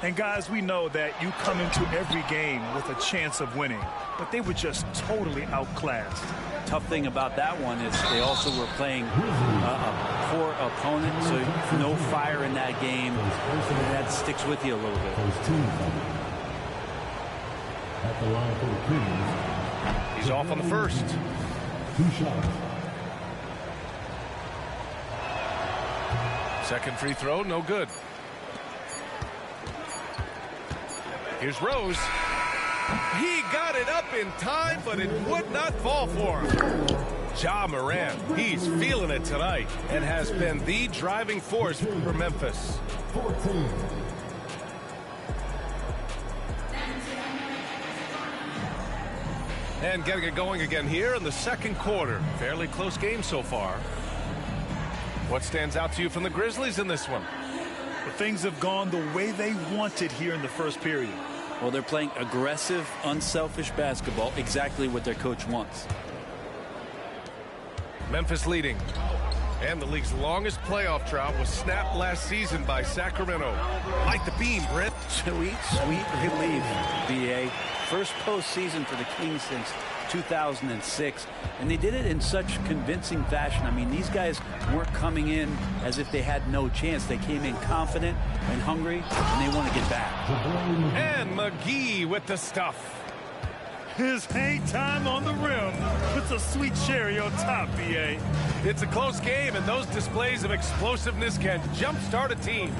And guys, we know that you come into every game with a chance of winning, but they were just totally outclassed. Tough thing about that one is they also were playing a poor opponent, so no fire in that game. That sticks with you a little bit. At the line for the Kings. He's off on the first. 2 shots. Second free throw, no good. Here's Rose. He got it up in time, but it would not fall for him. Ja Morant, he's feeling it tonight and has been the driving force for Memphis. 14. And getting it going again here in the second quarter. Fairly close game so far. What stands out to you from the Grizzlies in this one? Well, things have gone the way they wanted here in the first period. Well, they're playing aggressive, unselfish basketball, exactly what their coach wants. Memphis leading. And the league's longest playoff drought was snapped last season by Sacramento. Light the beam, Britt. Sweet, sweet relief, BA. First postseason for the Kings since 2006. And they did it in such convincing fashion. I mean, these guys weren't coming in as if they had no chance. They came in confident and hungry, and they want to get back. And McGee with the stuff. His hang time on the rim puts a sweet cherry on top, BA. It's a close game, and those displays of explosiveness can jumpstart a team.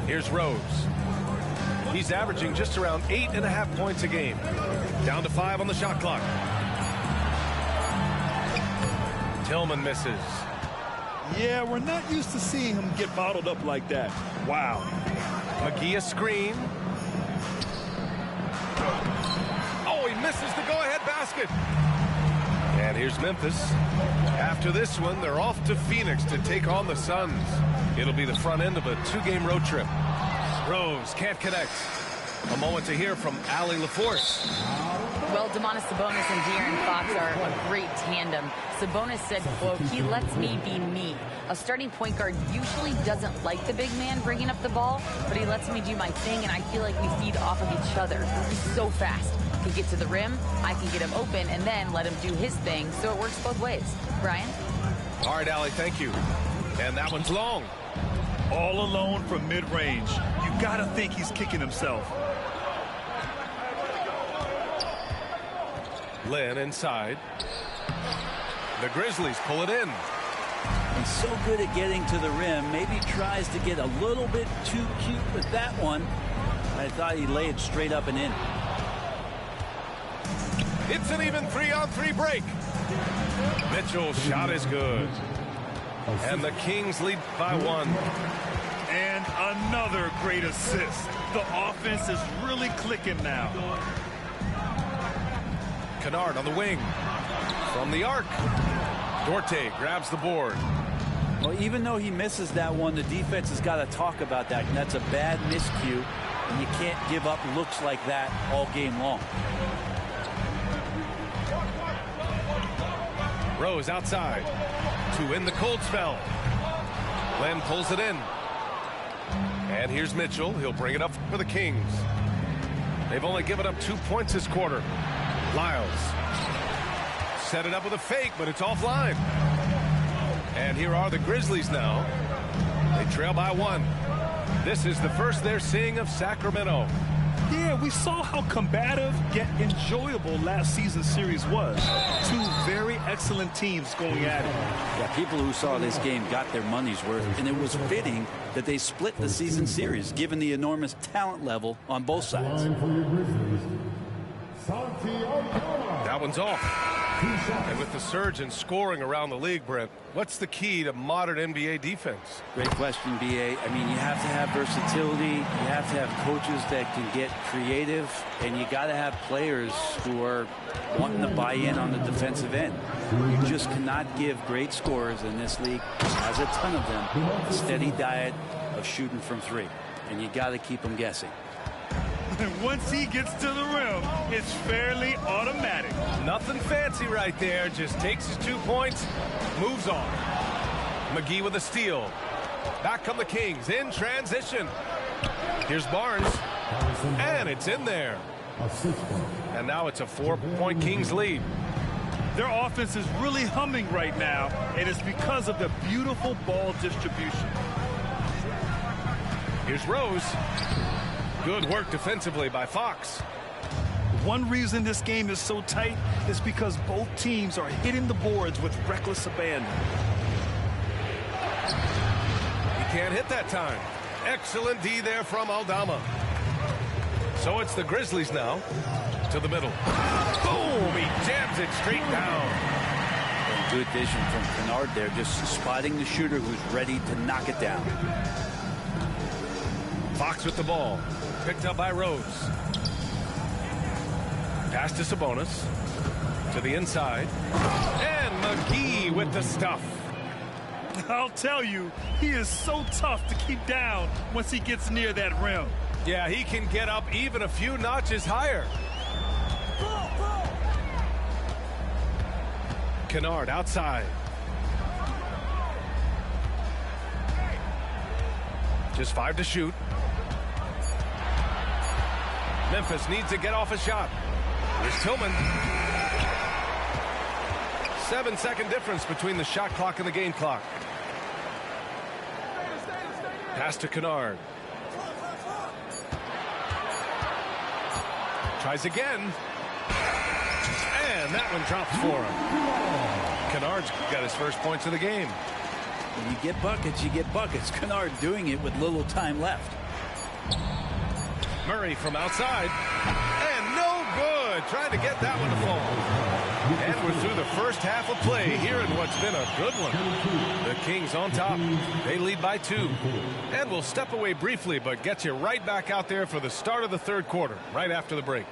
Here's Rose. He's averaging just around 8.5 points a game. Down to 5 on the shot clock. Tillman misses. Yeah, we're not used to seeing him get bottled up like that. Wow. McGee a screen. Oh, he misses the go-ahead basket. And here's Memphis. After this one, they're off to Phoenix to take on the Suns. It'll be the front end of a 2-game road trip. Rose can't connect. A moment to hear from Allie LaForce. Well, Domantas Sabonis and De'Aaron Fox are a great tandem. Sabonis said, quote, "He lets me be me." A starting point guard usually doesn't like the big man bringing up the ball, but he lets me do my thing, and I feel like we feed off of each other. He's so fast. He can get to the rim, I can get him open, and then let him do his thing, so it works both ways. Brian? All right, Allie, thank you. And that one's long. All alone from mid-range. You gotta think he's kicking himself. Lynn inside. The Grizzlies pull it in. He's so good at getting to the rim. Maybe tries to get a little bit too cute with that one. I thought he laid it straight up and in. It's an even 3-on-3 break. Mitchell's shot is good. And the Kings lead by 1. And another great assist. The offense is really clicking now. Kennard on the wing. From the arc. Duarte grabs the board. Well, even though he misses that one, the defense has got to talk about that. And that's a bad miscue. And you can't give up looks like that all game long. Rose outside. To in the cold spell. Len pulls it in. And here's Mitchell. He'll bring it up for the Kings. They've only given up 2 points this quarter. Lyles. Set it up with a fake, but it's offline. And here are the Grizzlies now. They trail by 1. This is the first they're seeing of Sacramento. Yeah, we saw how combative yet enjoyable last season's series was. 2 very excellent teams going at it. Yeah, people who saw this game got their money's worth, and it was fitting that they split the season series, given the enormous talent level on both sides. That one's off. And with the surge in scoring around the league, Brent, what's the key to modern NBA defense? Great question, BA. I mean, you have to have versatility. You have to have coaches that can get creative. And you got to have players who are wanting to buy in on the defensive end. You just cannot give great scorers in this league, has a ton of them, a steady diet of shooting from 3. And you got to keep them guessing. And once he gets to the rim, it's fairly automatic. Nothing fancy right there. Just takes his 2 points, moves on. McGee with a steal. Back come the Kings in transition. Here's Barnes. And it's in there. And now it's a 4-point Kings lead. Their offense is really humming right now, and it's because of the beautiful ball distribution. Here's Rose. Good work defensively by Fox. One reason this game is so tight is because both teams are hitting the boards with reckless abandon. He can't hit that time. Excellent D there from Aldama. So it's the Grizzlies now. To the middle. Boom! He jams it straight down. And good vision from Kennard there, just spotting the shooter who's ready to knock it down. Fox with the ball. Picked up by Rose. Pass to Sabonis. To the inside. And McGee with the stuff. I'll tell you, he is so tough to keep down once he gets near that rim. Yeah, he can get up even a few notches higher. Kennard outside. Just 5 to shoot. Memphis needs to get off a shot. Here's Tillman. 7-second difference between the shot clock and the game clock. Pass to Kennard. Tries again. And that one drops for him. Kennard's got his first points of the game. When you get buckets, you get buckets. Kennard doing it with little time left. Murray from outside. And no good. Trying to get that one to fall. And we're through the first half of play here in what's been a good one. The Kings on top. They lead by 2. And we'll step away briefly, but get you right back out there for the start of the third quarter, right after the break.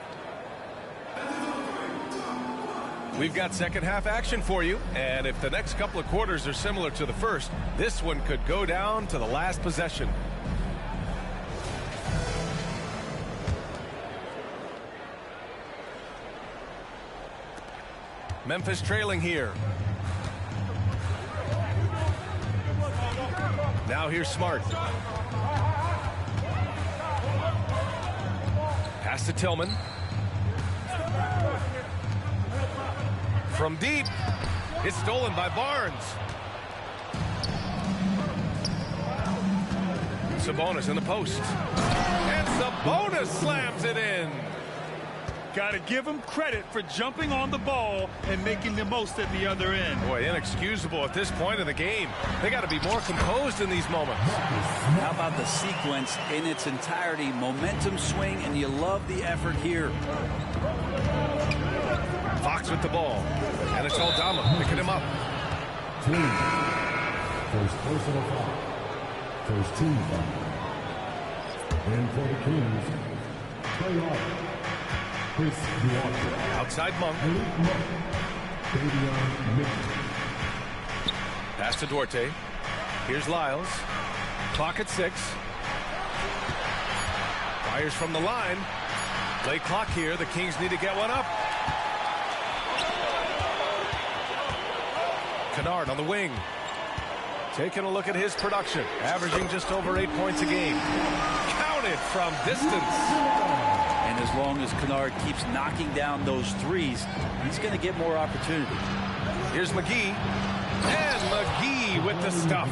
We've got second half action for you, and if the next couple of quarters are similar to the first, this one could go down to the last possession. Memphis trailing here. Now here's Smart. Pass to Tillman. From deep. It's stolen by Barnes. Sabonis in the post. And Sabonis slams it in. Got to give him credit for jumping on the ball and making the most at the other end. Boy, inexcusable at this point of the game. They got to be more composed in these moments. How about the sequence in its entirety? Momentum swing, and you love the effort here. Fox with the ball. And it's Aldama picking him up. First personal foul. First team foul. And for the Kings, play off. Outside Monk. Pass to Duarte. Here's Lyles. Clock at 6. Fires from the line. Play clock here. The Kings need to get one up. Kennard on the wing. Taking a look at his production. Averaging just over 8 points a game. Counted from distance. And as long as Kennard keeps knocking down those threes, he's going to get more opportunity. Here's McGee. And McGee with the stuff.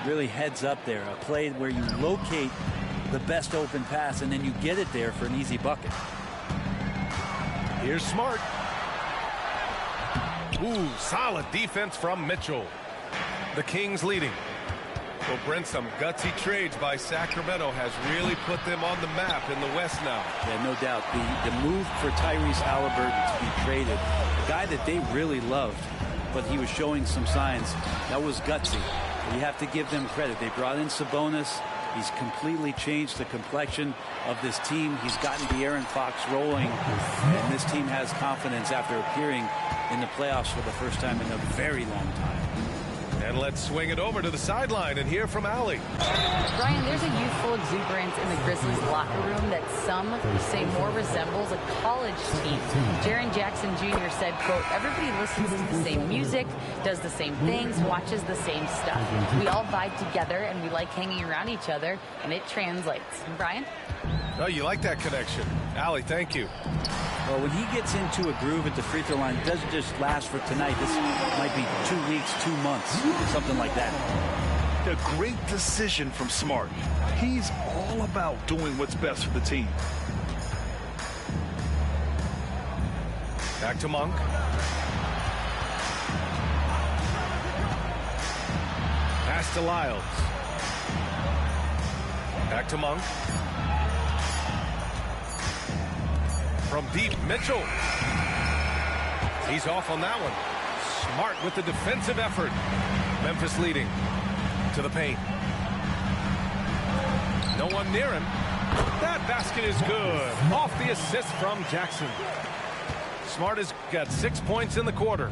Really heads up there. A play where you locate the best open pass and then you get it there for an easy bucket. Here's Smart. Ooh, solid defense from Mitchell. The Kings leading. Well, Brent, some gutsy trades by Sacramento has really put them on the map in the West now. Yeah, no doubt. The move for Tyrese Halliburton to be traded, a guy that they really loved, but he was showing some signs. That was gutsy. But you have to give them credit. They brought in Sabonis. He's completely changed the complexion of this team. He's gotten De'Aaron Fox rolling, and this team has confidence after appearing in the playoffs for the first time in a very long time. And let's swing it over to the sideline and hear from Allie. Brian, there's a youthful exuberance in the Grizzlies locker room that some say more resembles a college team. Jaren Jackson Jr. said, quote, everybody listens to the same music, does the same things, watches the same stuff. We all vibe together and we like hanging around each other, and it translates. Brian? Oh, you like that connection. Allie, thank you. Well, when he gets into a groove at the free throw line, it doesn't just last for tonight. This might be 2 weeks, 2 months, something like that. A great decision from Smart. He's all about doing what's best for the team. Back to Monk. Pass to Lyles. Back to Monk. From deep, Mitchell. He's off on that one. Smart with the defensive effort. Memphis leading to the paint. No one near him. That basket is good. Off the assist from Jackson. Smart has got 6 points in the quarter.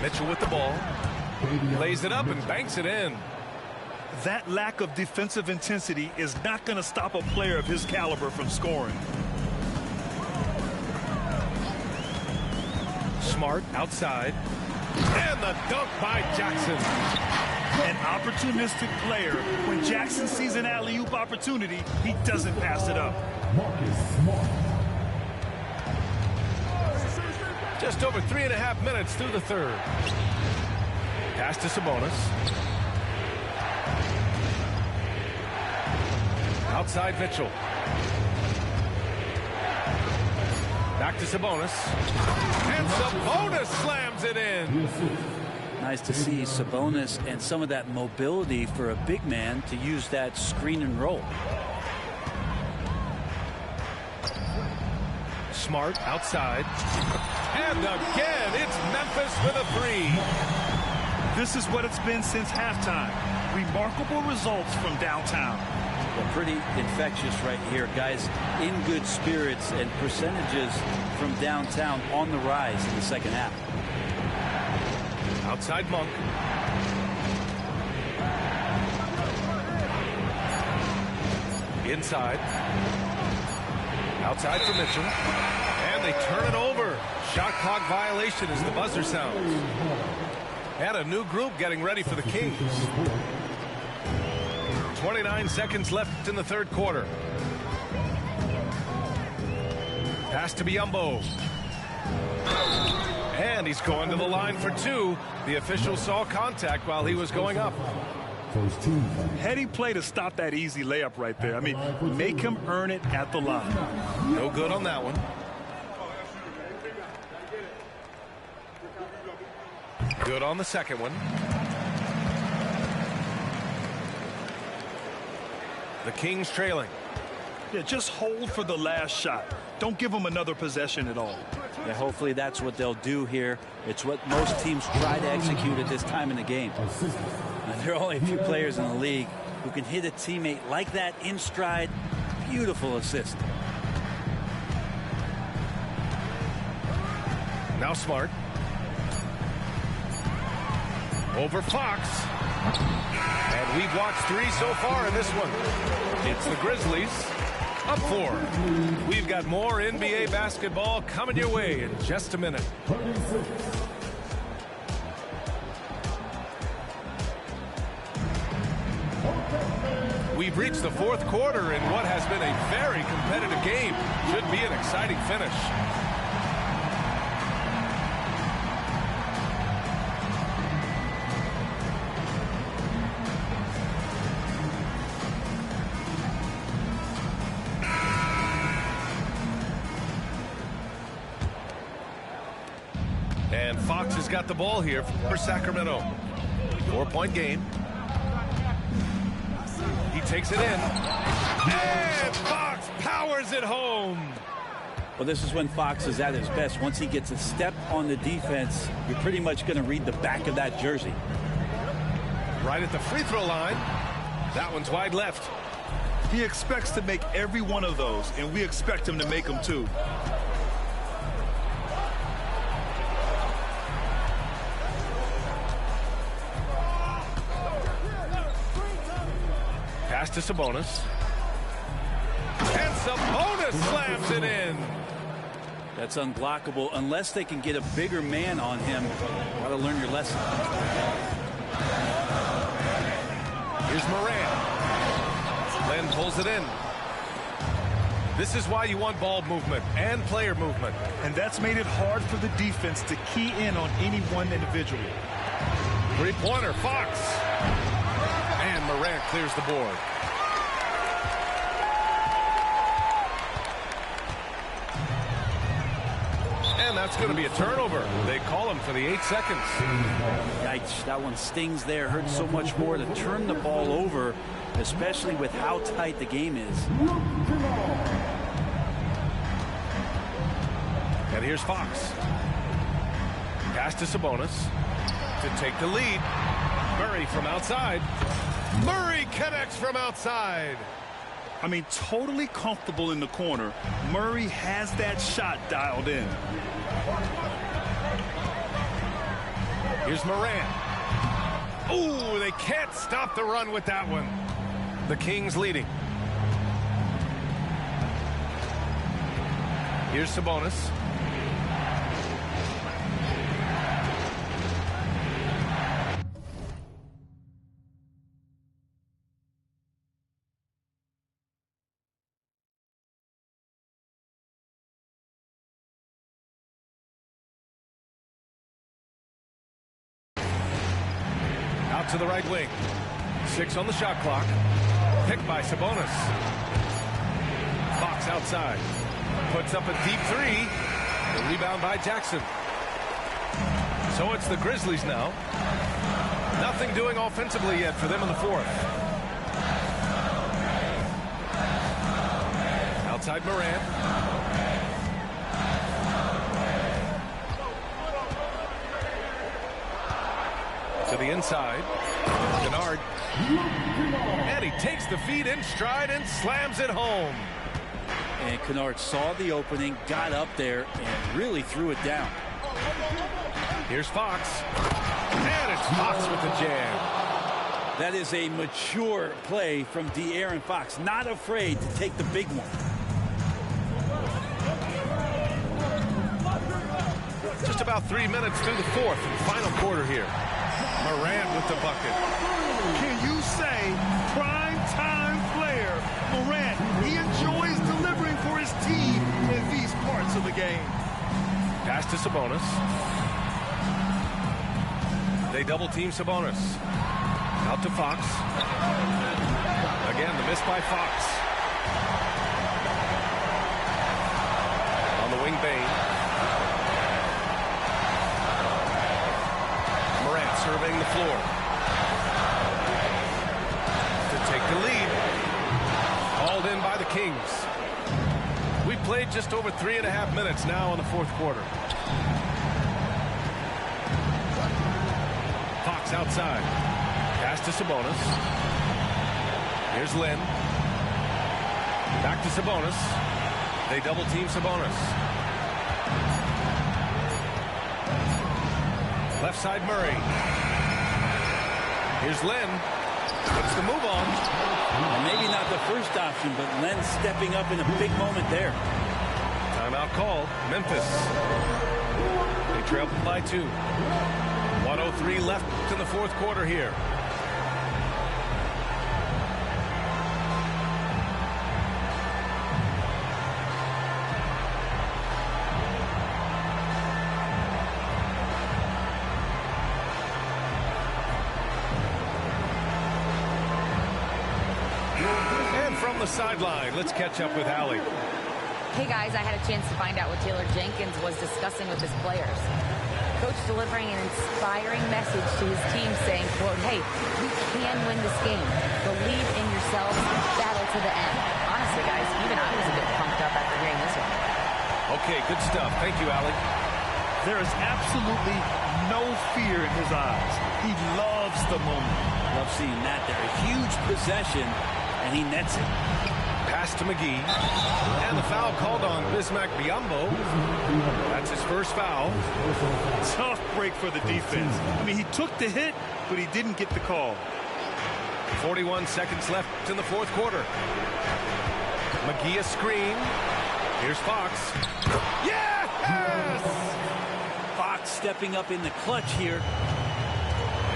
Mitchell with the ball. Lays it up and banks it in. That lack of defensive intensity is not going to stop a player of his caliber from scoring. Smart outside. And the dunk by Jackson. An opportunistic player. When Jackson sees an alley-oop opportunity, he doesn't pass it up. Just over 3.5 minutes through the third. Pass to Sabonis. Outside Mitchell. Back to Sabonis. And Sabonis slams it in. Nice to see Sabonis and some of that mobility for a big man to use that screen and roll. Smart outside. And again, it's Memphis with a three. This is what it's been since halftime. Remarkable results from downtown. Well, pretty infectious right here. Guys in good spirits and percentages from downtown on the rise in the second half. Outside Monk. Inside. Outside for Mitchell. And they turn it over. Shot clock violation as the buzzer sounds. And a new group getting ready for the Kings. 29 seconds left in the third quarter. Pass to Biyombo. And he's going to the line for two. The official saw contact while he was going up. Heady play to stop that easy layup right there. I mean, make him earn it at the line. No good on that one. Good on the second one. The Kings trailing. Yeah, just hold for the last shot. Don't give them another possession at all. Yeah, hopefully that's what they'll do here. It's what most teams try to execute at this time in the game. There are only a few players in the league who can hit a teammate like that in stride. Beautiful assist. Now Smart. Over Fox. And we've watched three so far in this one. It's the Grizzlies up 4. We've got more NBA basketball coming your way in just a minute. We've reached the fourth quarter in what has been a very competitive game. Should be an exciting finish. And Fox has got the ball here for Sacramento. 4-point game. He takes it in. And Fox powers it home. Well, this is when Fox is at his best. Once he gets a step on the defense, you're pretty much going to read the back of that jersey. Right at the free throw line. That one's wide left. He expects to make every one of those, and we expect him to make them too. Pass to Sabonis. And Sabonis slams it in. That's unblockable unless they can get a bigger man on him. Got to learn your lesson. Here's Moran. Len pulls it in. This is why you want ball movement and player movement. And that's made it hard for the defense to key in on any one individual. Three-pointer, Fox. And Morant clears the board. And that's going to be a turnover. They call him for the 8 seconds. Yikes, that one stings there. Hurts so much more to turn the ball over, especially with how tight the game is. And here's Fox. Pass to Sabonis to take the lead. Murray from outside. Murray connects from outside. I mean, totally comfortable in the corner. Murray has that shot dialed in. Here's Morant. Ooh, they can't stop the run with that one. The Kings leading. Here's Sabonis. Out to the right wing. 6 on the shot clock. Picked by Sabonis. Fox outside. Puts up a deep 3. The rebound by Jackson. So it's the Grizzlies now. Nothing doing offensively yet for them in the fourth. Outside Morant. To the inside. Kennard. And he takes the feed in stride and slams it home. And Kennard saw the opening, got up there, and really threw it down. Here's Fox. And it's Fox with the jam. That is a mature play from De'Aaron Fox. Not afraid to take the big one. Just about 3 minutes through the fourth and final quarter here. Morant with the bucket. Can you say prime time player Morant? He enjoys delivering for his team in these parts of the game. Pass to Sabonis. They double team Sabonis. Out to Fox. Again, the miss by Fox. On the wing, Bane. Morant surveying the floor. To take the lead. Hauled in by the Kings. We've played just over 3.5 minutes now in the fourth quarter. Fox outside. Pass to Sabonis. Here's Lynn. Back to Sabonis. They double team Sabonis. Left side Murray. Here's Lynn. Puts the move on. And maybe not the first option, but Len stepping up in a big moment there. Timeout called. Memphis. They trail by 2. 1:03 left in the fourth quarter here. And from the sideline, let's catch up with Allie. Hey guys, I had a chance to find out what Taylor Jenkins was discussing with his players. Coach delivering an inspiring message to his team saying, quote, hey, we can win this game. Believe in yourselves, battle to the end. Honestly, guys, even I was a bit pumped up after hearing this one. Okay, good stuff. Thank you, Allie. There is absolutely no fear in his eyes. He loves the moment. Love seeing that there. A huge possession, and he nets it. Pass to McGee. And the foul called on Bismack Biyombo. That's his first foul. Tough break for the defense. I mean, he took the hit, but he didn't get the call. 41 seconds left in the fourth quarter. McGee a screen. Here's Fox. Yes! Fox stepping up in the clutch here.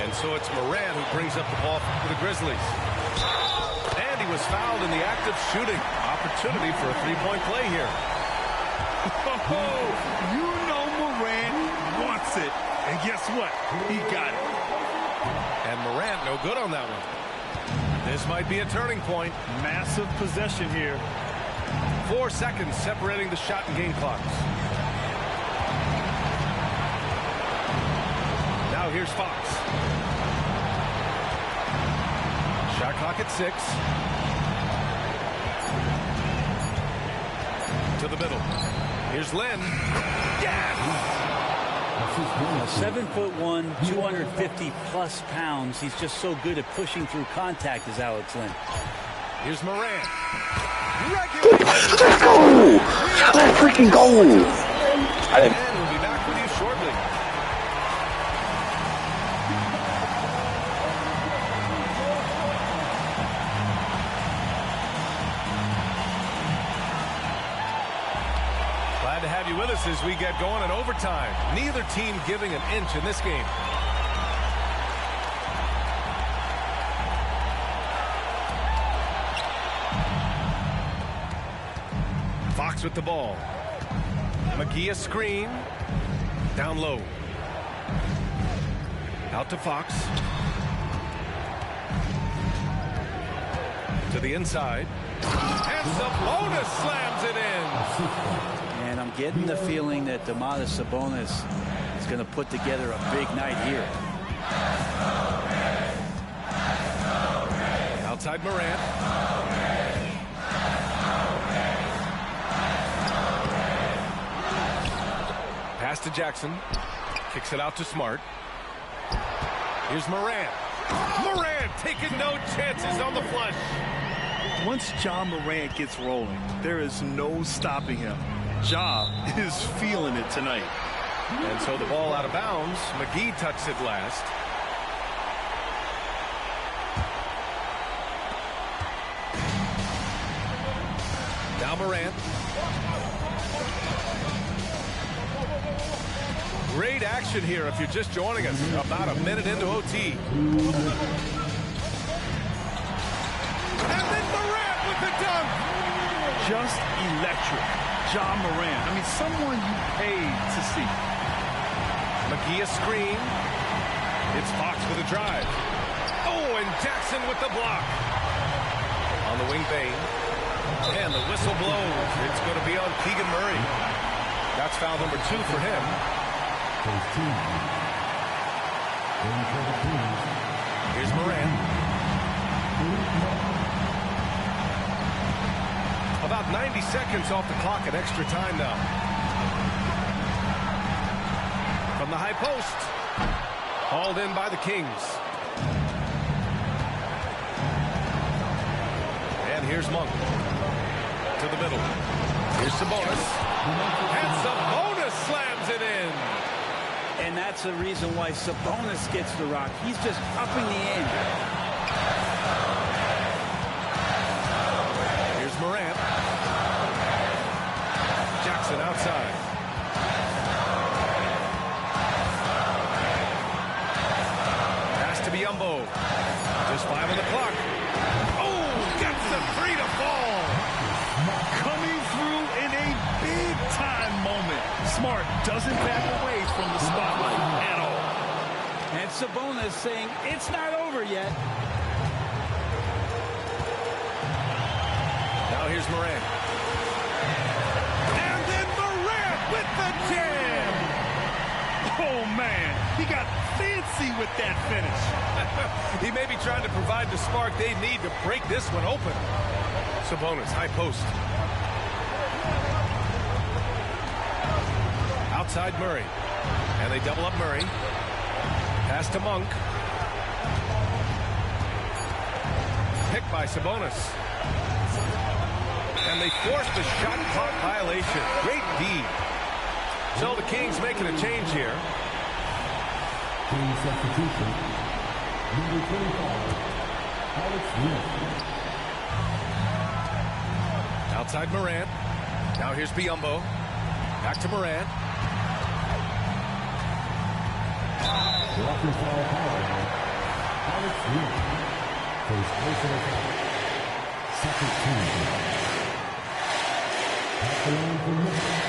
And so it's Morant who brings up the ball for the Grizzlies. And he was fouled in the act of shooting. Opportunity for a three-point play here. Oh, you know Morant wants it. And guess what? He got it. And Morant no good on that one. This might be a turning point. Massive possession here. 4 seconds separating the shot and game clocks. Now here's Fox. Shot clock at 6. To the middle. Here's Lynn. Yes! 7'1", 250-plus pounds. He's just so good at pushing through contact, is Alex Len. Here's Morant. Let's go! Let's freaking go! And we'll be back with you shortly. Glad to have you with us as we get going in overtime. Neither team giving an inch in this game. Fox with the ball. McGee a screen. Down low. Out to Fox. To the inside. And Sabonis slams it in. And I'm getting the feeling that Domantas Sabonis is going to put together a big night here. Outside Morant. Pass to Jackson. Kicks it out to Smart. Here's Morant. Morant taking no chances on the flush. Once Ja Morant gets rolling, there is no stopping him. Ja is feeling it tonight. And so the ball out of bounds. McGee touched it last. Now Morant. Great action here if you're just joining us. About a minute into OT. And then Morant with the dunk. Just electric. Ja Morant. I mean, someone you paid to see. McGee a screen. It's Fox with a drive. Oh, and Jackson with the block. On the wing Bane. And the whistle blows. It's going to be on Keegan Murray. That's foul number 2 for him. Here's Morant. About 90 seconds off the clock at extra time now. From the high post. Hauled in by the Kings. And here's Monk. To the middle. Here's Sabonis. And Sabonis slams it in. And that's the reason why Sabonis gets the rock. He's just upping the ante. Here's Morant. Jackson outside. Pass to Biyombo. Just 5 on the clock. Oh, gets the 3 to fall. Coming through in a big-time moment. Smart doesn't back away from the spotlight at all. And Sabonis saying it's not over yet. Now here's Morant. And then Morant with the jam. Oh, man. He got fancy with that finish. He may be trying to provide the spark they need to break this one open. Sabonis, high post. Outside Murray. And they double up Murray. Pass to Monk. Picked by Sabonis. And they force the shot clock violation. Great D. So the Kings making a change here. Team substitution. Number 25, Alex Smith. Outside Morant. Now here's Biyombo. Back to Morant. Walking foul call. Alex Smith. First personal foul. Second team. At the line for Memphis.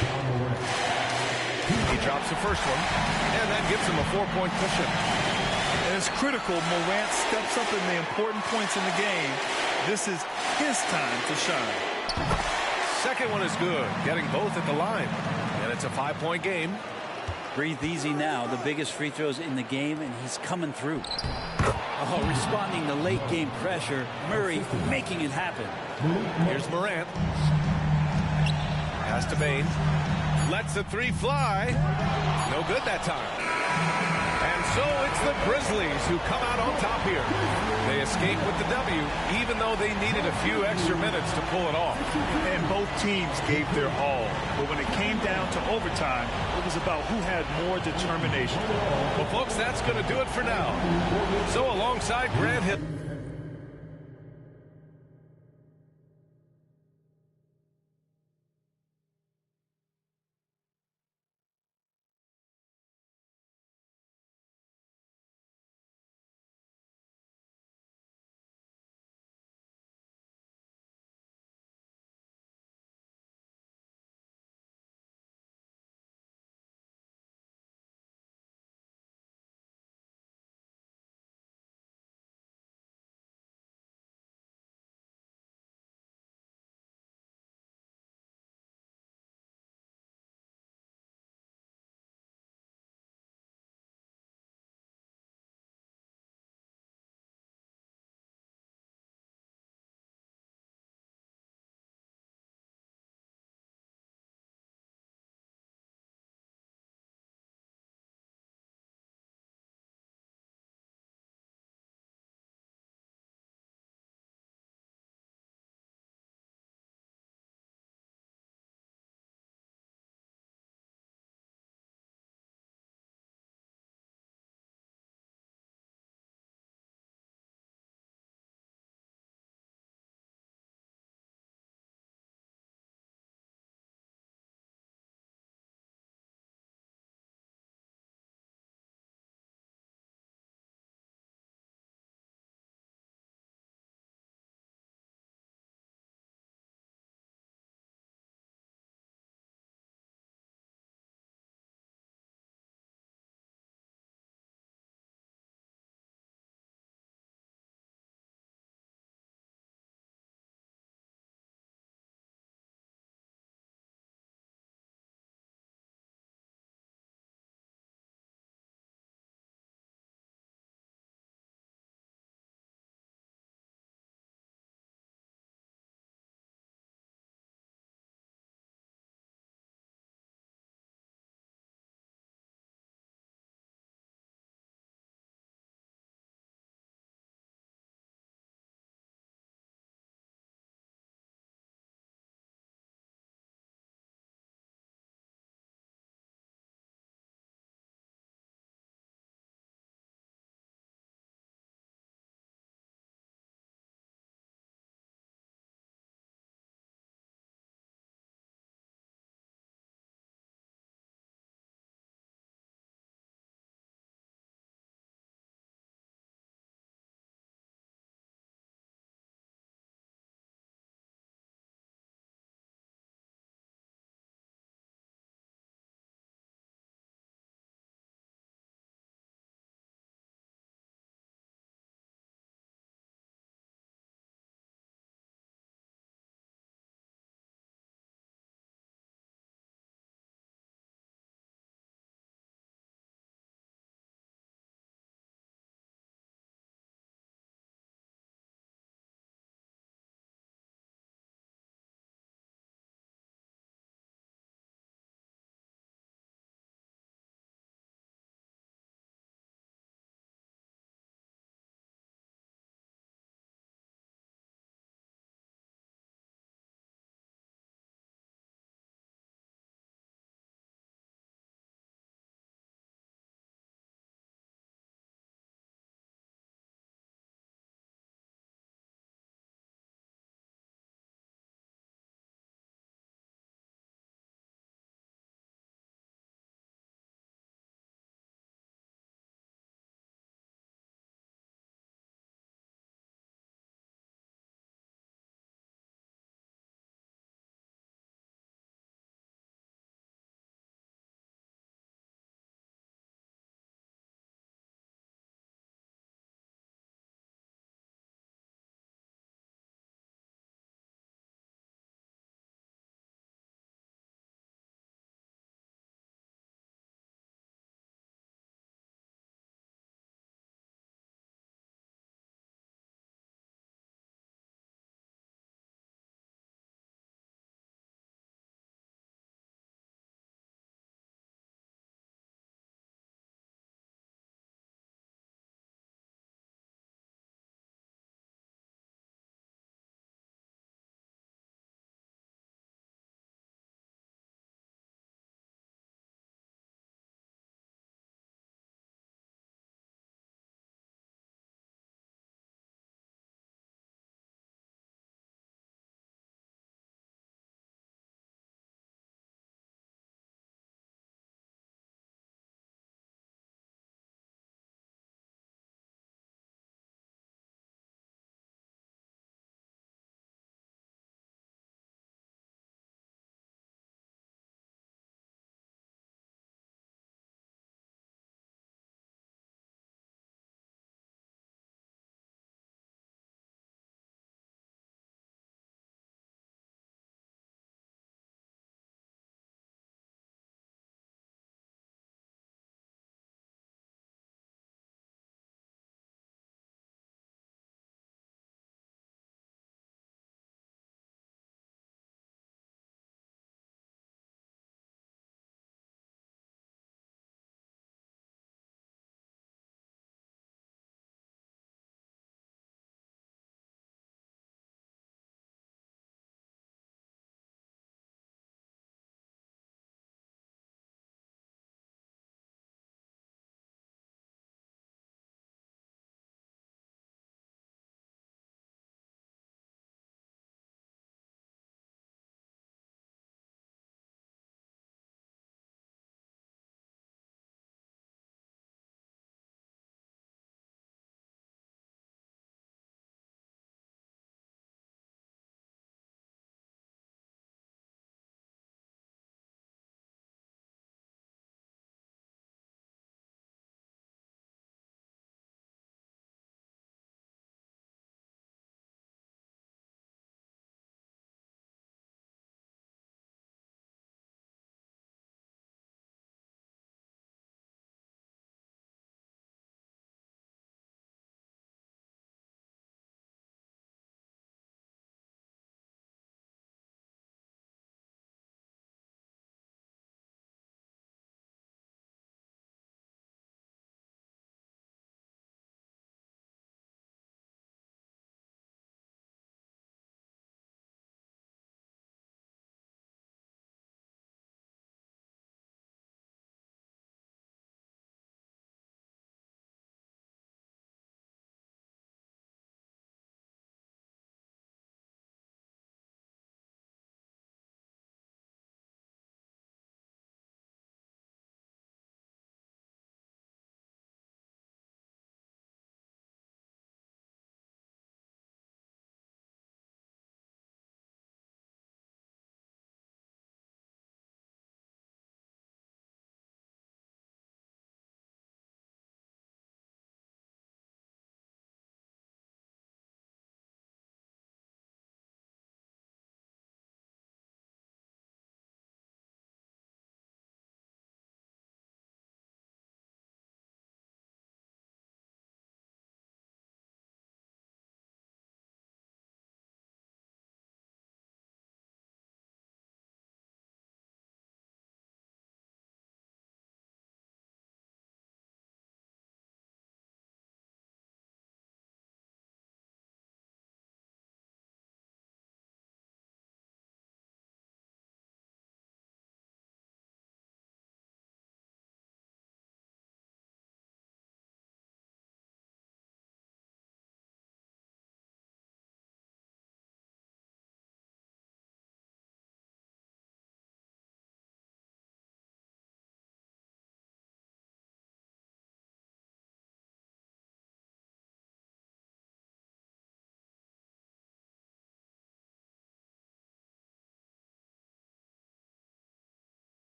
Ja Morant. He drops the first one, and that gives him a 4-point cushion. And it's critical Morant steps up in the important points in the game. This is his time to shine. Second one is good, getting both at the line. And it's a 5-point game. Breathe easy now. The biggest free throws in the game, and he's coming through. Oh, responding to late game pressure. Murray making it happen. Here's Morant. Pass to Bane. Lets the three fly. No good that time. And so it's the Grizzlies who come out on top here. They escape with the W, even though they needed a few extra minutes to pull it off. And both teams gave their all. But when it came down to overtime, it was about who had more determination. Well, folks, that's going to do it for now. So alongside Grant Hill.